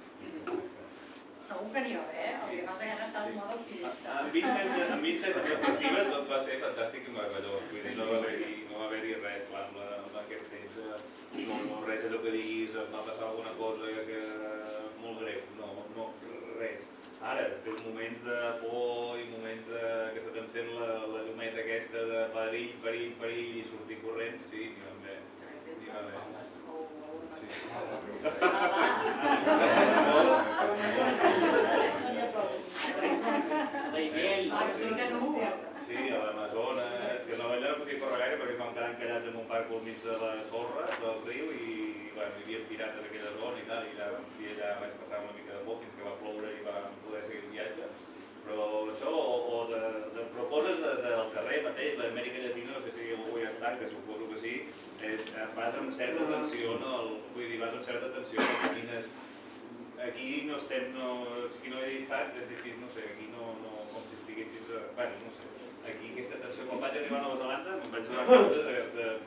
Segur que n'hi ha, El que passa que ara estàs molt optimista. Amb 20 anys de perspectiva tot va ser fantàstic i meravellós. Vull dir, no va haver-hi m'ha passat alguna cosa que molt greu, no, res. Ara, tens moments de por i moments que se t'encén la llumeta aquesta de perill i sortir corrent, sí, n'hi van bé. Explica-n'ho. Sí, a l'Amazones, que allà no podia córrer gaire perquè vam quedar encallats en un parc al mig de la sorra del riu i hi havia pirates a aquella zona i tal, i allà vaig passar una mica de por fins que va ploure i vam poder seguir el viatge. Però això, però coses del carrer mateix, l'Amèrica Llatina, no sé si algú hi ha estat, que suposo que sí, vas amb certa tensió, vas amb certa tensió, aquí no estem, aquí no he estat, és difícil, no sé, aquí no, com si estiguessis, bueno, no sé, aquí aquesta tensió, quan vaig arribar a Nova Zelanda, em vaig donar compte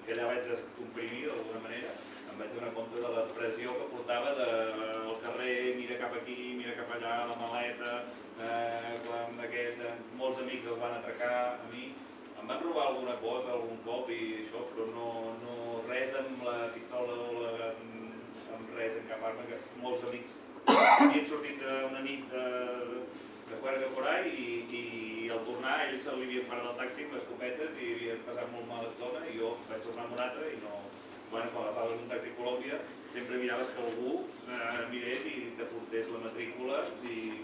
que allà vaig descomprimir d'alguna manera, em vaig donar compte de la pressió que portava del carrer, mira cap aquí, mira cap allà, la maleta, quan molts amics els van atracar a mi, em van robar alguna cosa algun cop i això, però no res amb la pistola o amb res en cap arma, que molts amics havien sortit una nit de juerga por ahí i al tornar ells se li havien parat el taxi amb escopetes i havien passat molt mala estona i jo vaig tornar amb un altre i no... Quan agafaves un taxi a Colòmbia sempre miraves que algú mirés i t'aportés la matrícula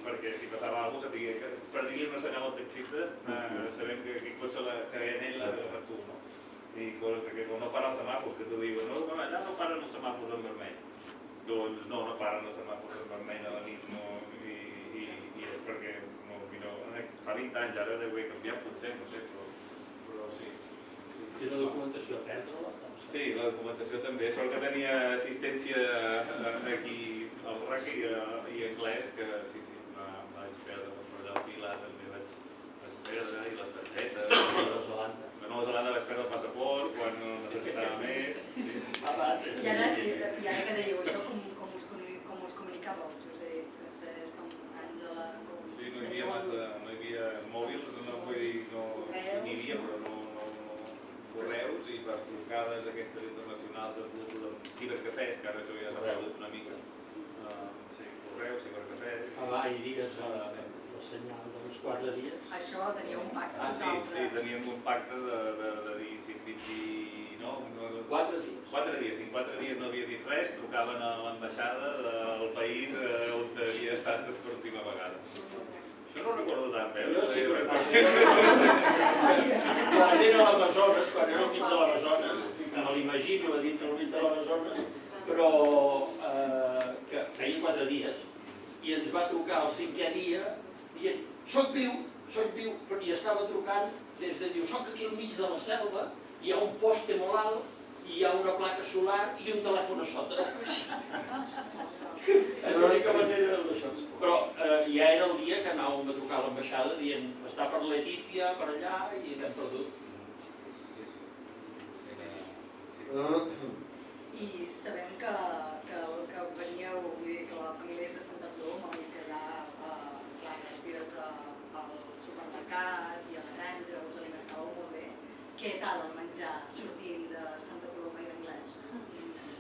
perquè si passava alguna cosa sabia que per dir-li una senyal al taxista sabem que aquell cotxe que en ell l'has agafat tu, no? I coses que no paren els semàfors, que t'ho diuen, no, allà no paren els semàfors en vermell. Doncs no paren els semàfors en vermell a la nit, i és perquè fa 20 anys, ara deu haver canviat potser, no sé, però sí. I la documentació, perdre-la? Sí, la documentació també, sort que tenia assistència aquí al RAC i anglès, que sí, vaig perdre per allà al Pilar, també vaig perdre, i les targetes. A Nova Zelanda vaig perdre el passaport quan no necessitava més. I ara que dèieu això, com us comunicàveu, Josep, Francesc, Àngela? Sí, no hi havia mòbils, no vull dir, n'hi havia, però no correus i per trucades aquestes internacionals de cibercafès, que ara això ja s'ha perdut una mica. Sí, correus, cibercafès... Hi dies la senyal dels 4 dies. Això tenia un pacte. Sí, teníem un pacte de dir si 29... 4 dies. 4 dies, si en 4 dies no havia dit res, trucaven a l'ambaixada del país on havia estat per última vegada. Això no ho recordo tant bé. Jo sí que ho quan era a l'Amazones, quan era al mig de l'Amazones, me l'imagino a dintre del mig de l'Amazones, però que feia 4 dies, i ens va trucar el 5è dia dient, soc viu, i estava trucant des de, diu, soc aquí al mig de la selva, hi ha un poste molt alt, hi ha una placa solar i un telèfon a sota. És l'única manera d'això. Però ja era el dia que anàvem a trucar a l'ambaixada dient està per Letícia, per allà, i l'hem perdut. I sabem que veníeu, vull dir que la família és de Santa Coloma i que allà els dies al supermercat i a la granja us alimentàveu molt bé. Què tal el menjar sortint de Santa Coloma i d'Anglès?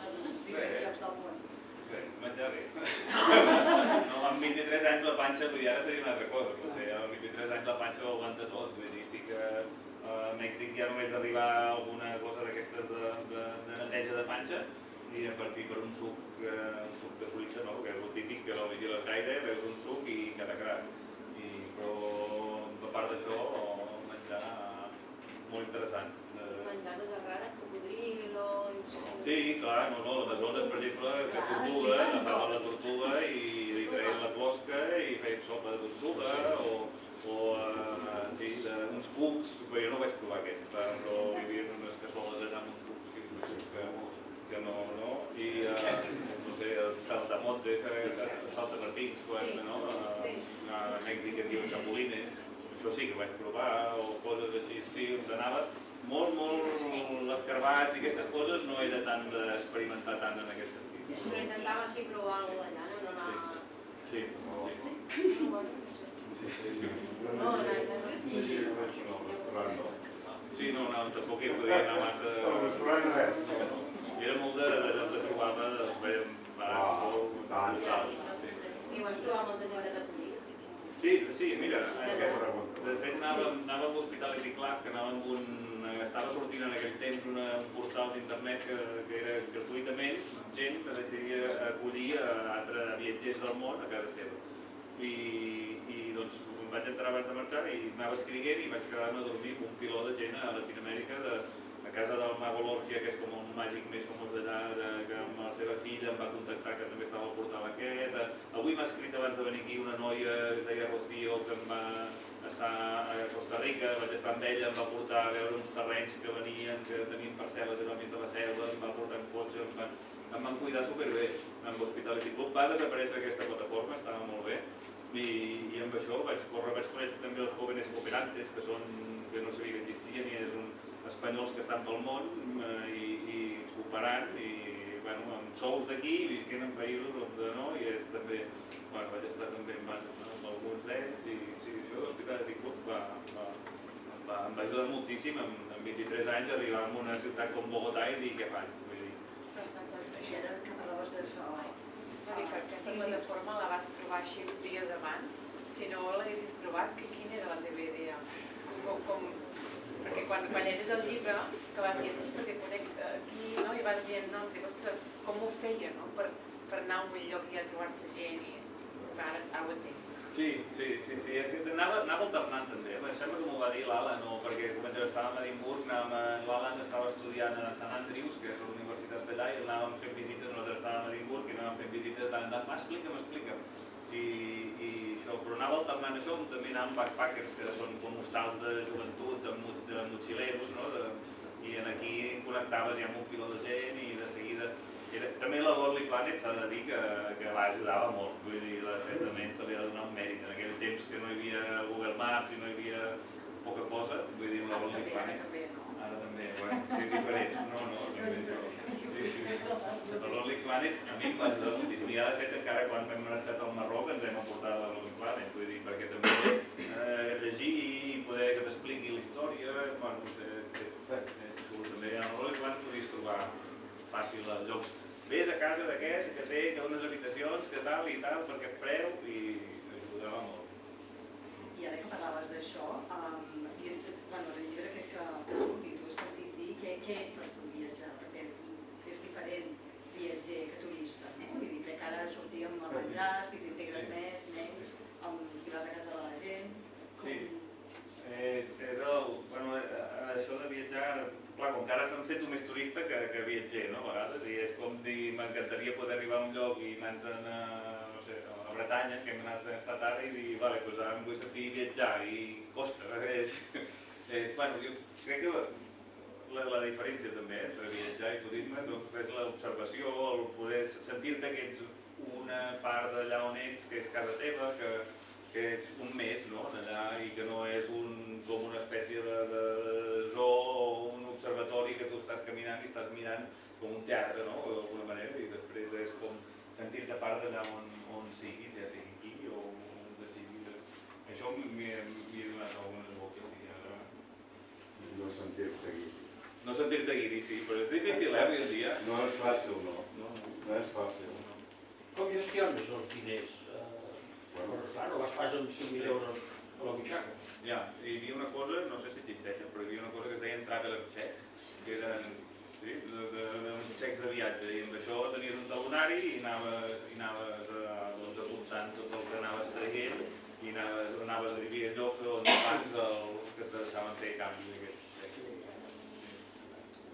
Els diferents llocs del món. Bé, menjar bé. Amb 23 anys la panxa, vull dir, ara seria una altra cosa, potser amb 23 anys la panxa ho aguanta tot, vull dir, sí que a Mèxic ja només d'arribar alguna cosa d'aquestes de neteja de panxa i a partir per un suc de fruita, no? Que és el típic, que no vigiles gaire, veus un suc i catacràs. Però a part d'això, menjar molt interessant. Menjar coses rares, cocodrilo... Sí, clar, l'Amazones, per exemple, que tortuga, agafaven la tortuga i li treien la closca i feien sopa de tortuga o uns cucs, però jo no vaig provar aquest, però hi havia unes cassoles allà amb uns cucs que no, i no sé, el saltamontes, saltamartins, a Mèxic en diuen chapulines, això sí que vaig provar, o coses així, sí, ens anava molt escarbats i aquestes coses, no he de tant d'experimentar tant en aquest sentit. Però intentava sí provar alguna cosa d'allà, no anar... Sí. Sí, no, tampoc hi podia anar massa... Era molt de trobada, vas trobar molta gent que t'acollia? Sí, mira, de fet anàvem a l'Hospitality Club, que estava sortint en aquell temps un portal d'internet que era gratuïtament gent que decidia acollir altres viatgers del món a casa seva. I doncs em vaig entrar abans de marxar i anava escrivint i vaig quedar-me a dormir amb un piló de gent a Latinoamèrica, a casa del Mago Lorgia, que és com el màgic més famós d'allà, que amb la seva filla em va contactar, que també estava al portal aquest. Avui m'ha escrit abans de venir aquí una noia que es deia Rocío, que em va estar a Costa Rica, vaig estar amb ella, em va portar a veure uns terrenys que venien, que tenien parcel·les al mig de la selva, em va portar en cotxe, em van cuidar superbé. Amb l'Hospitality Club va desaparèixer aquesta plataforma, estava molt bé, i amb això vaig conèixer també els Jóvenes Cooperantes, que no sabia que existien, i és espanyols que estan pel món i cooperant, i amb sous d'aquí, visquent en països on no, i és també, vaig estar també amb alguns d'ells, i sí, això de l'Hospitality Club em va ajudar moltíssim, amb 23 anys, a arribar a una ciutat com Bogotà i dir què faig. I ara que parlaves d'això... Vull dir que aquesta plataforma la vas trobar així uns dies abans, si no l'haguessis trobat, quina era la teva idea? Perquè quan llegis el llibre, que vas dient, sí, perquè conec aquí, no? I vas dient, no, dic, ostres, com ho feia, no? Per anar a un lloc i a trobar-se gent, i ara ho entenc. Sí, anava alternant també, em sembla que m'ho va dir l'Alan, perquè com estàvem a Edimburg, l'Alan estava estudiant a Sant Andrews, que és la universitat d'allà, i anàvem fent visites, nosaltres estàvem a Edimburg i anàvem fent visites tant, explica'm. I això, però anava alternant això, també anàvem backpackers, que són com hostals de joventut, de motxileros, no? I aquí connectaves ja amb un piló de gent i de seguida... També la Lonely Planet s'ha de dir que va ajudar molt, vull dir, certament se li ha de donar un mèrit. En aquell temps que no hi havia Google Maps i no hi havia poca cosa, vull dir, la Lonely Planet... Ara també, bueno, sí, diferent, La Lonely Planet a mi em va ajudar moltíssim, i de fet encara quan hem marxat al Marroc ens hem aportat a la Lonely Planet, vull dir, perquè també llegir i poder que t'expliqui la història, bueno, és xulo també. A la Lonely Planet podies trobar fàcil els llocs. Vés a casa d'aquest, que té unes habitacions, que tal i tal, per aquest preu, i ajudava molt. I ara que parlaves d'això, el llibre crec que has sortit, ho has sentit dir, què és per tu viatjar? Perquè és diferent viatger que turista, no? Vull dir, crec que ara sortíem a menjar, si t'integres més, menys, si vas a casa de la gent... Sí, això de viatjar, clar, com que ara em sento més turista que viatger, no, a vegades, i és com dir, m'encantaria poder arribar a un lloc i anar-nos a Bretanya, que hem estat ara, i dir, vale, doncs ara em vull sentir viatjar, i costa, bueno, jo crec que la diferència també entre viatjar i turisme és l'observació, el poder sentir-te que ets una part d'allà on ets, que és casa teva, que ets un mes, no?, allà, i que no és com una espècie de zoo o un observatori que tu estàs caminant i estàs mirant com un teatre, no?, d'alguna manera, i després és com sentir-te part d'allà on siguis, ja sigui aquí o on sigui. Això m'hi he donat algunes voltes, sí, ara. No sentir-te guiri. No sentir-te guiri, sí, però és difícil, avui en dia. No és fàcil, no. No és fàcil. Com gestiones els diners? Clar, no vas pas amb 5.000 euros a la butxaca. Ja, hi havia una cosa, no sé si existeixen, però hi havia una cosa que es deien traveler checks, que eren uns xecs de viatge, i amb això tenies un talonari i anaves apuntant tot el que anaves traient i anaves a vivir a llocs on abans que et deixaven fer canvis d'aquests xecs.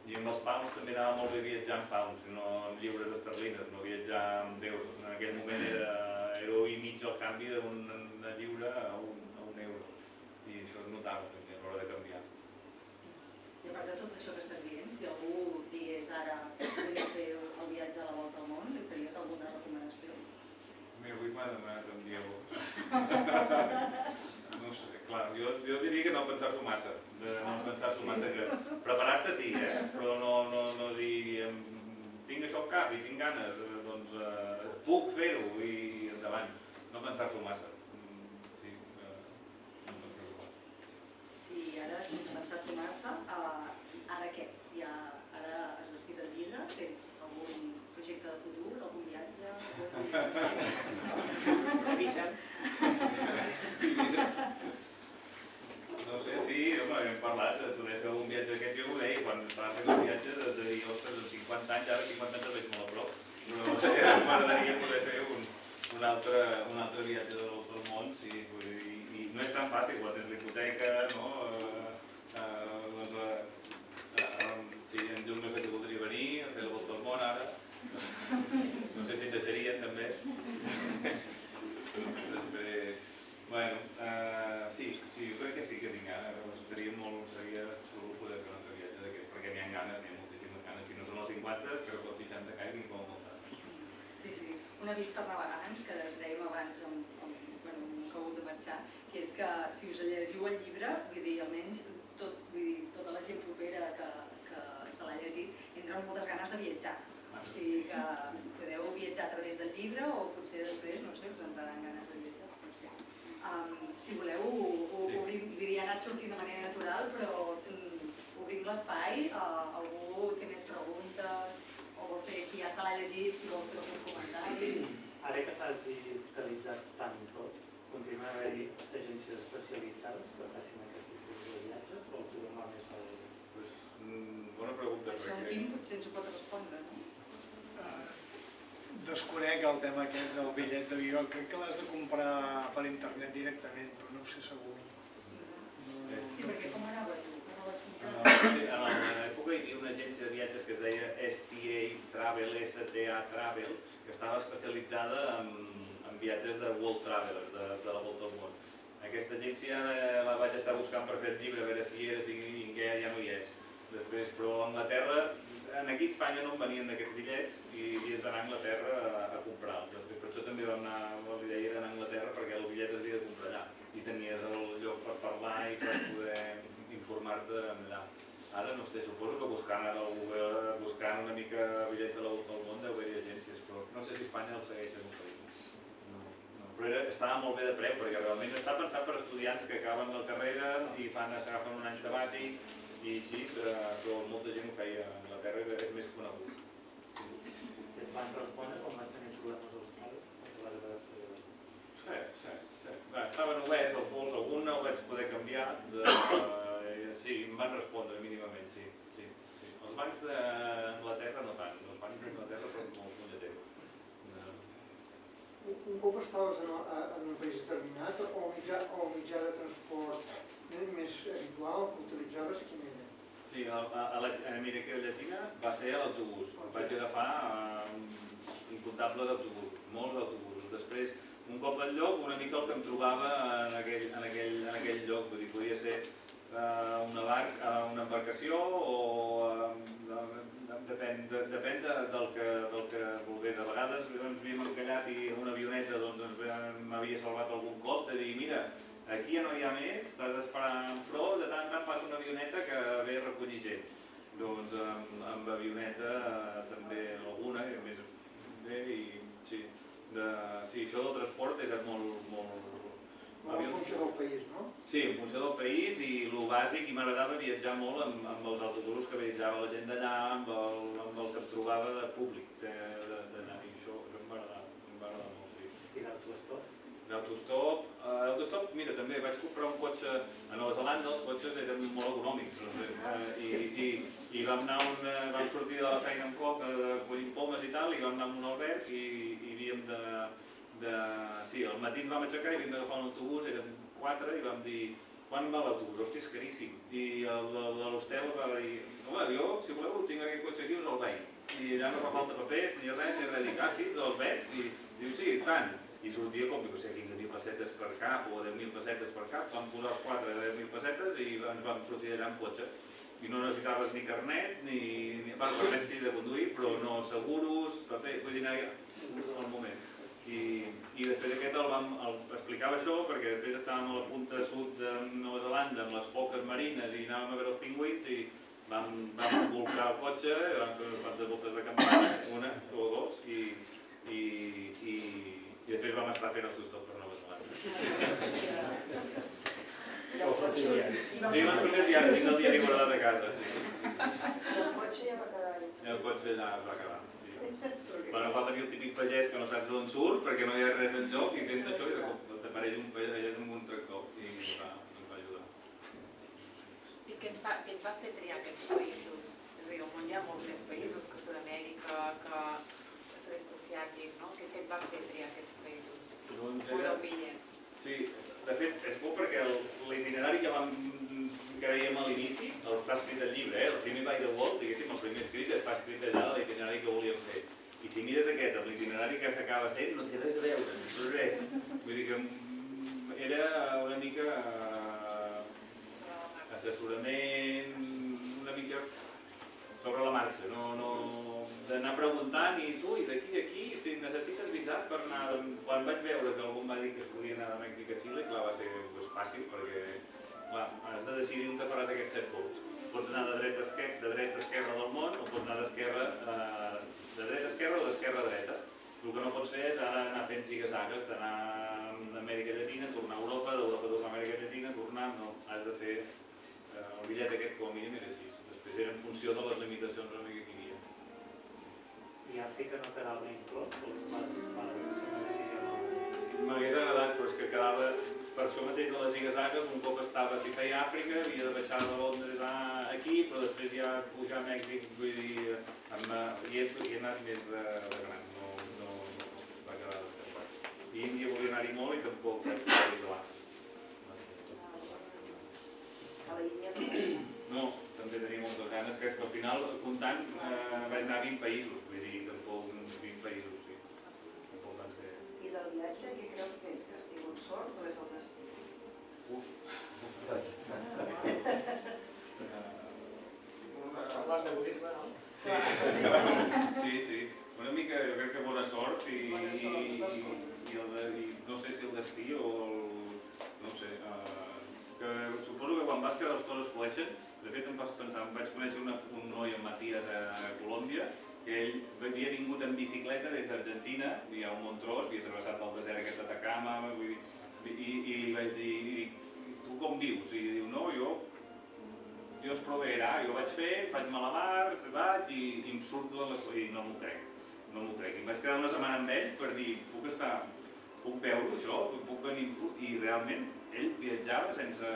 I amb els pounds també anava molt bé viatjar amb pounds, no amb lliures esterlines, no viatjar amb euros. En aquell moment era 1,5 el canvi d'un lliure a un euro. I això es notava també a l'hora de canviar. I a part de tot això que estàs dient, si algú digués ara vull fer el viatge a la volta al món, li faries alguna recomanació? Avui m'ha demanat en Diego. No sé, clar, jo diria que no pensar-s'ho massa. Preparar-se sí, però no dir tinc això al cap i tinc ganes, doncs puc fer-ho i endavant. No pensar-s'ho massa. Sí, no em preocupa. I ara, sense pensar-t'ho massa, ara què? Ara has escrit el llibre? Tens algun projecte de futur, algun viatge? 50 anys, ara 50 anys el veig molt a prop, però m'agradaria poder fer un altre viatge del món, sí, i no és tan fàcil, quan tens l'hipoteca, no? Sí, en Llum no sé si voldria venir a fer la volta al món ara, no sé si et deixarien també. Després, bueno, sí, jo crec que sí que tinc ganes, seria xulo poder fer un altre viatge d'aquests, perquè n'hi ha ganes, n'hi ha moltíssimes ganes, si no són els 50, però que els 60 caiguin com a molt. Sí, una vista navegants, que dèiem abans amb que ha hagut de marxar, que és que si us llegiu el llibre, vull dir, almenys tota la gent propera que se l'ha llegit, entra amb moltes ganes de viatjar. O sigui que podeu viatjar a través del llibre o potser després, no sé, us entraran ganes de viatjar. No sé. Si voleu, obrim, ha anat sortint de manera natural, però obrim l'espai, algú té més preguntes o vol fer, qui ja se l'ha llegit, si vol fer algun comentari. Ara que s'ha digitalitzat tant tot, continua a haver-hi agències especialitzades que facin aquest tipus de viatges o tu normalment fa el... Bona pregunta. Això en Quim potser ens ho pot respondre, no? Desconec el tema aquest del bitllet d'avió, crec que l'has de comprar per internet directament, però no ho sé segur. Sí, perquè com anava tu? En l'època hi havia una agència de viatges que es deia STA Travel, STA Travel, que estava especialitzada en viatges de World Travelers, de la volta al món. Aquesta agència la vaig estar buscant per fer el llibre, a veure si hi és i ja no hi és. Després, però a Anglaterra, aquí a Espanya no en venien d'aquests bitllets i havies d'anar a Anglaterra a comprar-los. Per això també vam anar, l'idea era anar a Anglaterra perquè el bitllet es havia de comprar allà i tenies el lloc per parlar i per poder informar-te allà. Ara no sé, suposo que buscant una mica bitllet de la volta al món deu haver-hi agències, però no sé si Espanya el segueix en un país. Però estava molt bé de preu perquè realment està pensat per estudiants que acaben la carrera i s'agafen un any sabàtic i així, però molta gent ho feia a Anglaterra i és més conegut. Et van respondre quan van tenir problemes als pares? Sí. Estaven oberts els vols, algun el vaig poder canviar, sí, em van respondre mínimament, sí. Els bancs d'Anglaterra no tant, els bancs d'Anglaterra són molt mulleteros. Un cop estaves en un país determinat o mitjà de transport més habitual que utilitzaves, quin era? Sí, a l'Amèrica Llatina va ser a l'autobús. Vaig agafar incomptable d'autobús, molts autobusos. Després, un cop al lloc, una mica el que em trobava en aquell lloc. Vull dir, podia ser una embarcació o depèn del que volgués. A vegades ens havíem encallat i una avioneta m'havia salvat algun cop de dir, mira, aquí ja no hi ha més, t'has d'esperar, però de tant en tant passa una avioneta que ve a recollir gent. Doncs amb avioneta també alguna, i a més bé, i sí. Sí, això del transport era molt... En funció del país, no? Sí, en funció del país i el bàsic, i m'agradava viatjar molt amb els autobusos que viatjava la gent d'allà, amb el que em trobava de públic d'allà, i això em va agradar molt, sí. I l'autostop? L'autostop, mira, també vaig comprar un cotxe a Nova Zelanda, els cotxes eren molt econòmics, i vam sortir de la feina amb cop, collint pomes i tal, i vam anar amb un alberg i havíem sí, al matí ens vam aixecar i havíem d'agafar un autobús, érem 4 i vam dir, quan va l'autobús? Hòstia, és caríssim. I el de l'hostel va dir, home, jo, si voleu, tinc aquest cotxe aquí, us el veig. I allà no fa falta papers, ni res, dic, sí, els veig, i diu, sí, tant. I sortia com, no sé, 15.000 pessetes per cap o 10.000 pessetes per cap, vam posar els 4 de 10.000 pessetes i ens vam sortir d'allà amb cotxe. I no necessitaves ni carnet, ni carnet sí de conduir, però no seguros, paper, vull dir, al moment. I després aquest explicava això perquè després estàvem a la punta sud de Nova Zelanda amb les foques marines i anàvem a veure els pingüins i vam volcar el cotxe, vam fer unes quantes voltes de campana, una o dos, i després vam estar fent autostop per Nova Zelanda. Ja ho sortia diari. Sí, vam sortir el diari, tinc el diari guardat a casa. El cotxe ja va quedar allà. El cotxe allà es va quedar. Bueno, va venir el típic pagès que no saps d'on surt perquè no hi ha res enlloc i tens això i de cop t'apareix un pagès amb un tractor i ens va ajudar. I què et va fer triar aquests països? És a dir, al món hi ha molts més països que Sud-amèrica Guillem. Sí, de fet, és bo perquè l'itinerari que vèiem a l'inici, està escrit al llibre, el primer By the Wall, diguéssim, el primer escrit està escrit allà de l'itinerari que volíem fer. I si mires aquest, amb l'itinerari que s'acaba sent, no té res a veure, no res. Vull dir que era una mica assessorament, una mica sobre la marxa, no d'anar preguntant i tu, i d'aquí a aquí, si necessites visat per anar... Quan vaig veure que algú em va dir que es podia anar de Mèxic a Xile, clar, va ser fàcil, perquè has de decidir on te faràs aquests 7 vols. Pots anar de dreta a esquerra del món o pots anar de dreta a esquerra o d'esquerra a dreta. El que no pots fer és ara anar fent ziga-zagues, d'anar d'Amèrica Llatina, tornar a Europa, d'Europa tornar a Amèrica Llatina, tornar... No, has de fer el bitllet aquest com a mínim era així. Després era en funció de les limitacions una mica que hi havia. I Àfrica no quedava inclòs? Va ser una decisió nova? M'hagués agradat, però és que quedava... Per això mateix de les ziga-zagues, un cop estava, si feia Àfrica, havia de baixar de Londres aquí, però després ja pujar a Mèxic, vull dir, hi he anat més de gran, no va quedar descartat. I Índia volia anar-hi molt i tampoc vaig poder clar. A la Índia no, també tenia moltes ganes, que és que al final, comptant, vaig anar a 20 països, vull dir, tampoc 20 països, sí. Tampoc van ser... I del viatge, què creus que és? Que ha sigut sort o és el destí? Parlant de budisme, no? Sí. Una mica, jo crec que bona sort i no sé si el destí o el... no sé... Suposo que quan vas que les coses flueixen, de fet em vas pensar, em vaig conèixer un noi, en Matías, a Colòmbia, que ell havia vingut en bicicleta des d'Argentina, a un Montrós, havia travessat el desert aquest d'Atacama, i li vaig dir, tu com vius? I diu, no, jo es proveerà, jo vaig fer, faig malabars, vaig i em surt les coses, i no m'ho crec. I em vaig quedar una setmana amb ell per dir, puc veure això, puc venir amb tu, i realment ell viatjava sense,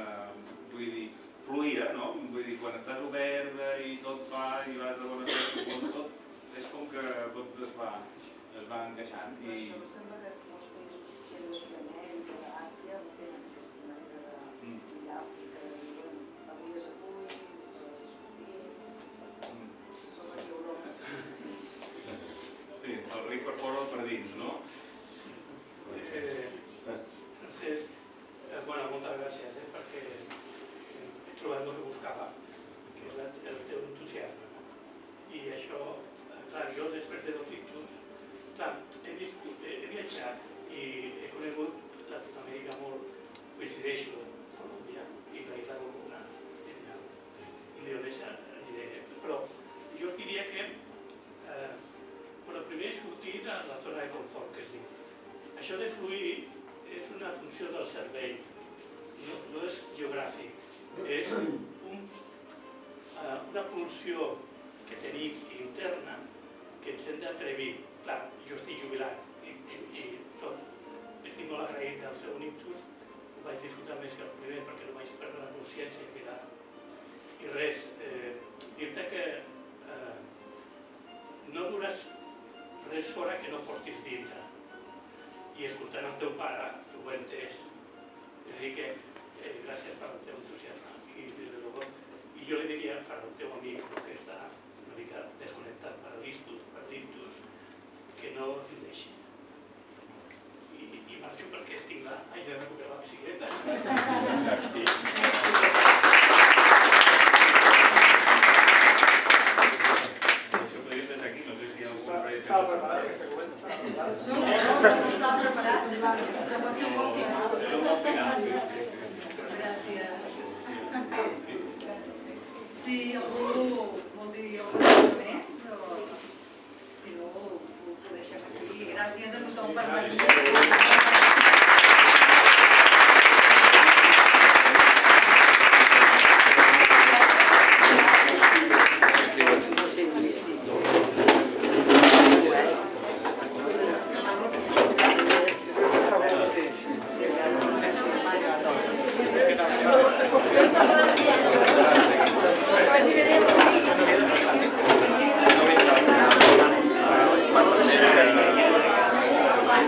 vull dir, fluïa, no? Vull dir, quan estàs obert i tot va i vas de bona fe, tot és com que tot es va encaixant. Però això sembla que molts països de Sud-amèrica, d'Àsia, no tenen aquesta manera d'Àfrica, avui és avui, és tot aquí a Europa. Sí, el ric per fora o per dins, no? Francesc, moltes gràcies, perquè he trobat el que buscava, que és el teu entusiasme. I això, clar, jo després de 2 ictus, clar, he viatjat i he conegut Latinoamèrica molt, coincideixo amb Colòmbia i la Isla Gorgona, Indonesia, però jo diria que primer sortir de la zona de confort, que es diu. Això de fluir és una funció del cervell, no és geogràfic, és una pulsió que tenim interna que ens hem d'atrevir. Clar, jo estic jubilat i estic molt agraït del segon ictus, ho vaig disfrutar més que el primer perquè no vaig perdre la consciència i res, dir-te que no duràs res fora que no portis dintre. I escoltant el teu pare, ho he entès. És a dir que gràcies per el teu entusiasme. I jo li diria per al teu amic que està una mica desconnectat per l'ictus, que no li deixi. I marxo perquè haig de recuperar la bicicleta. Estava preparat aquesta comenta, estava preparat. No estava preparat, no pot ser confiat. Gràcies. Si algú vol dir alguna cosa més, si no, ho deixem aquí. Gràcies a tothom per venir.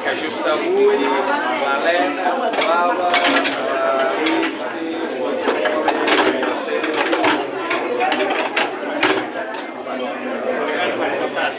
que just avui l'Helena, l'Alba, l'Ixti, la Cèlia... Com estàs?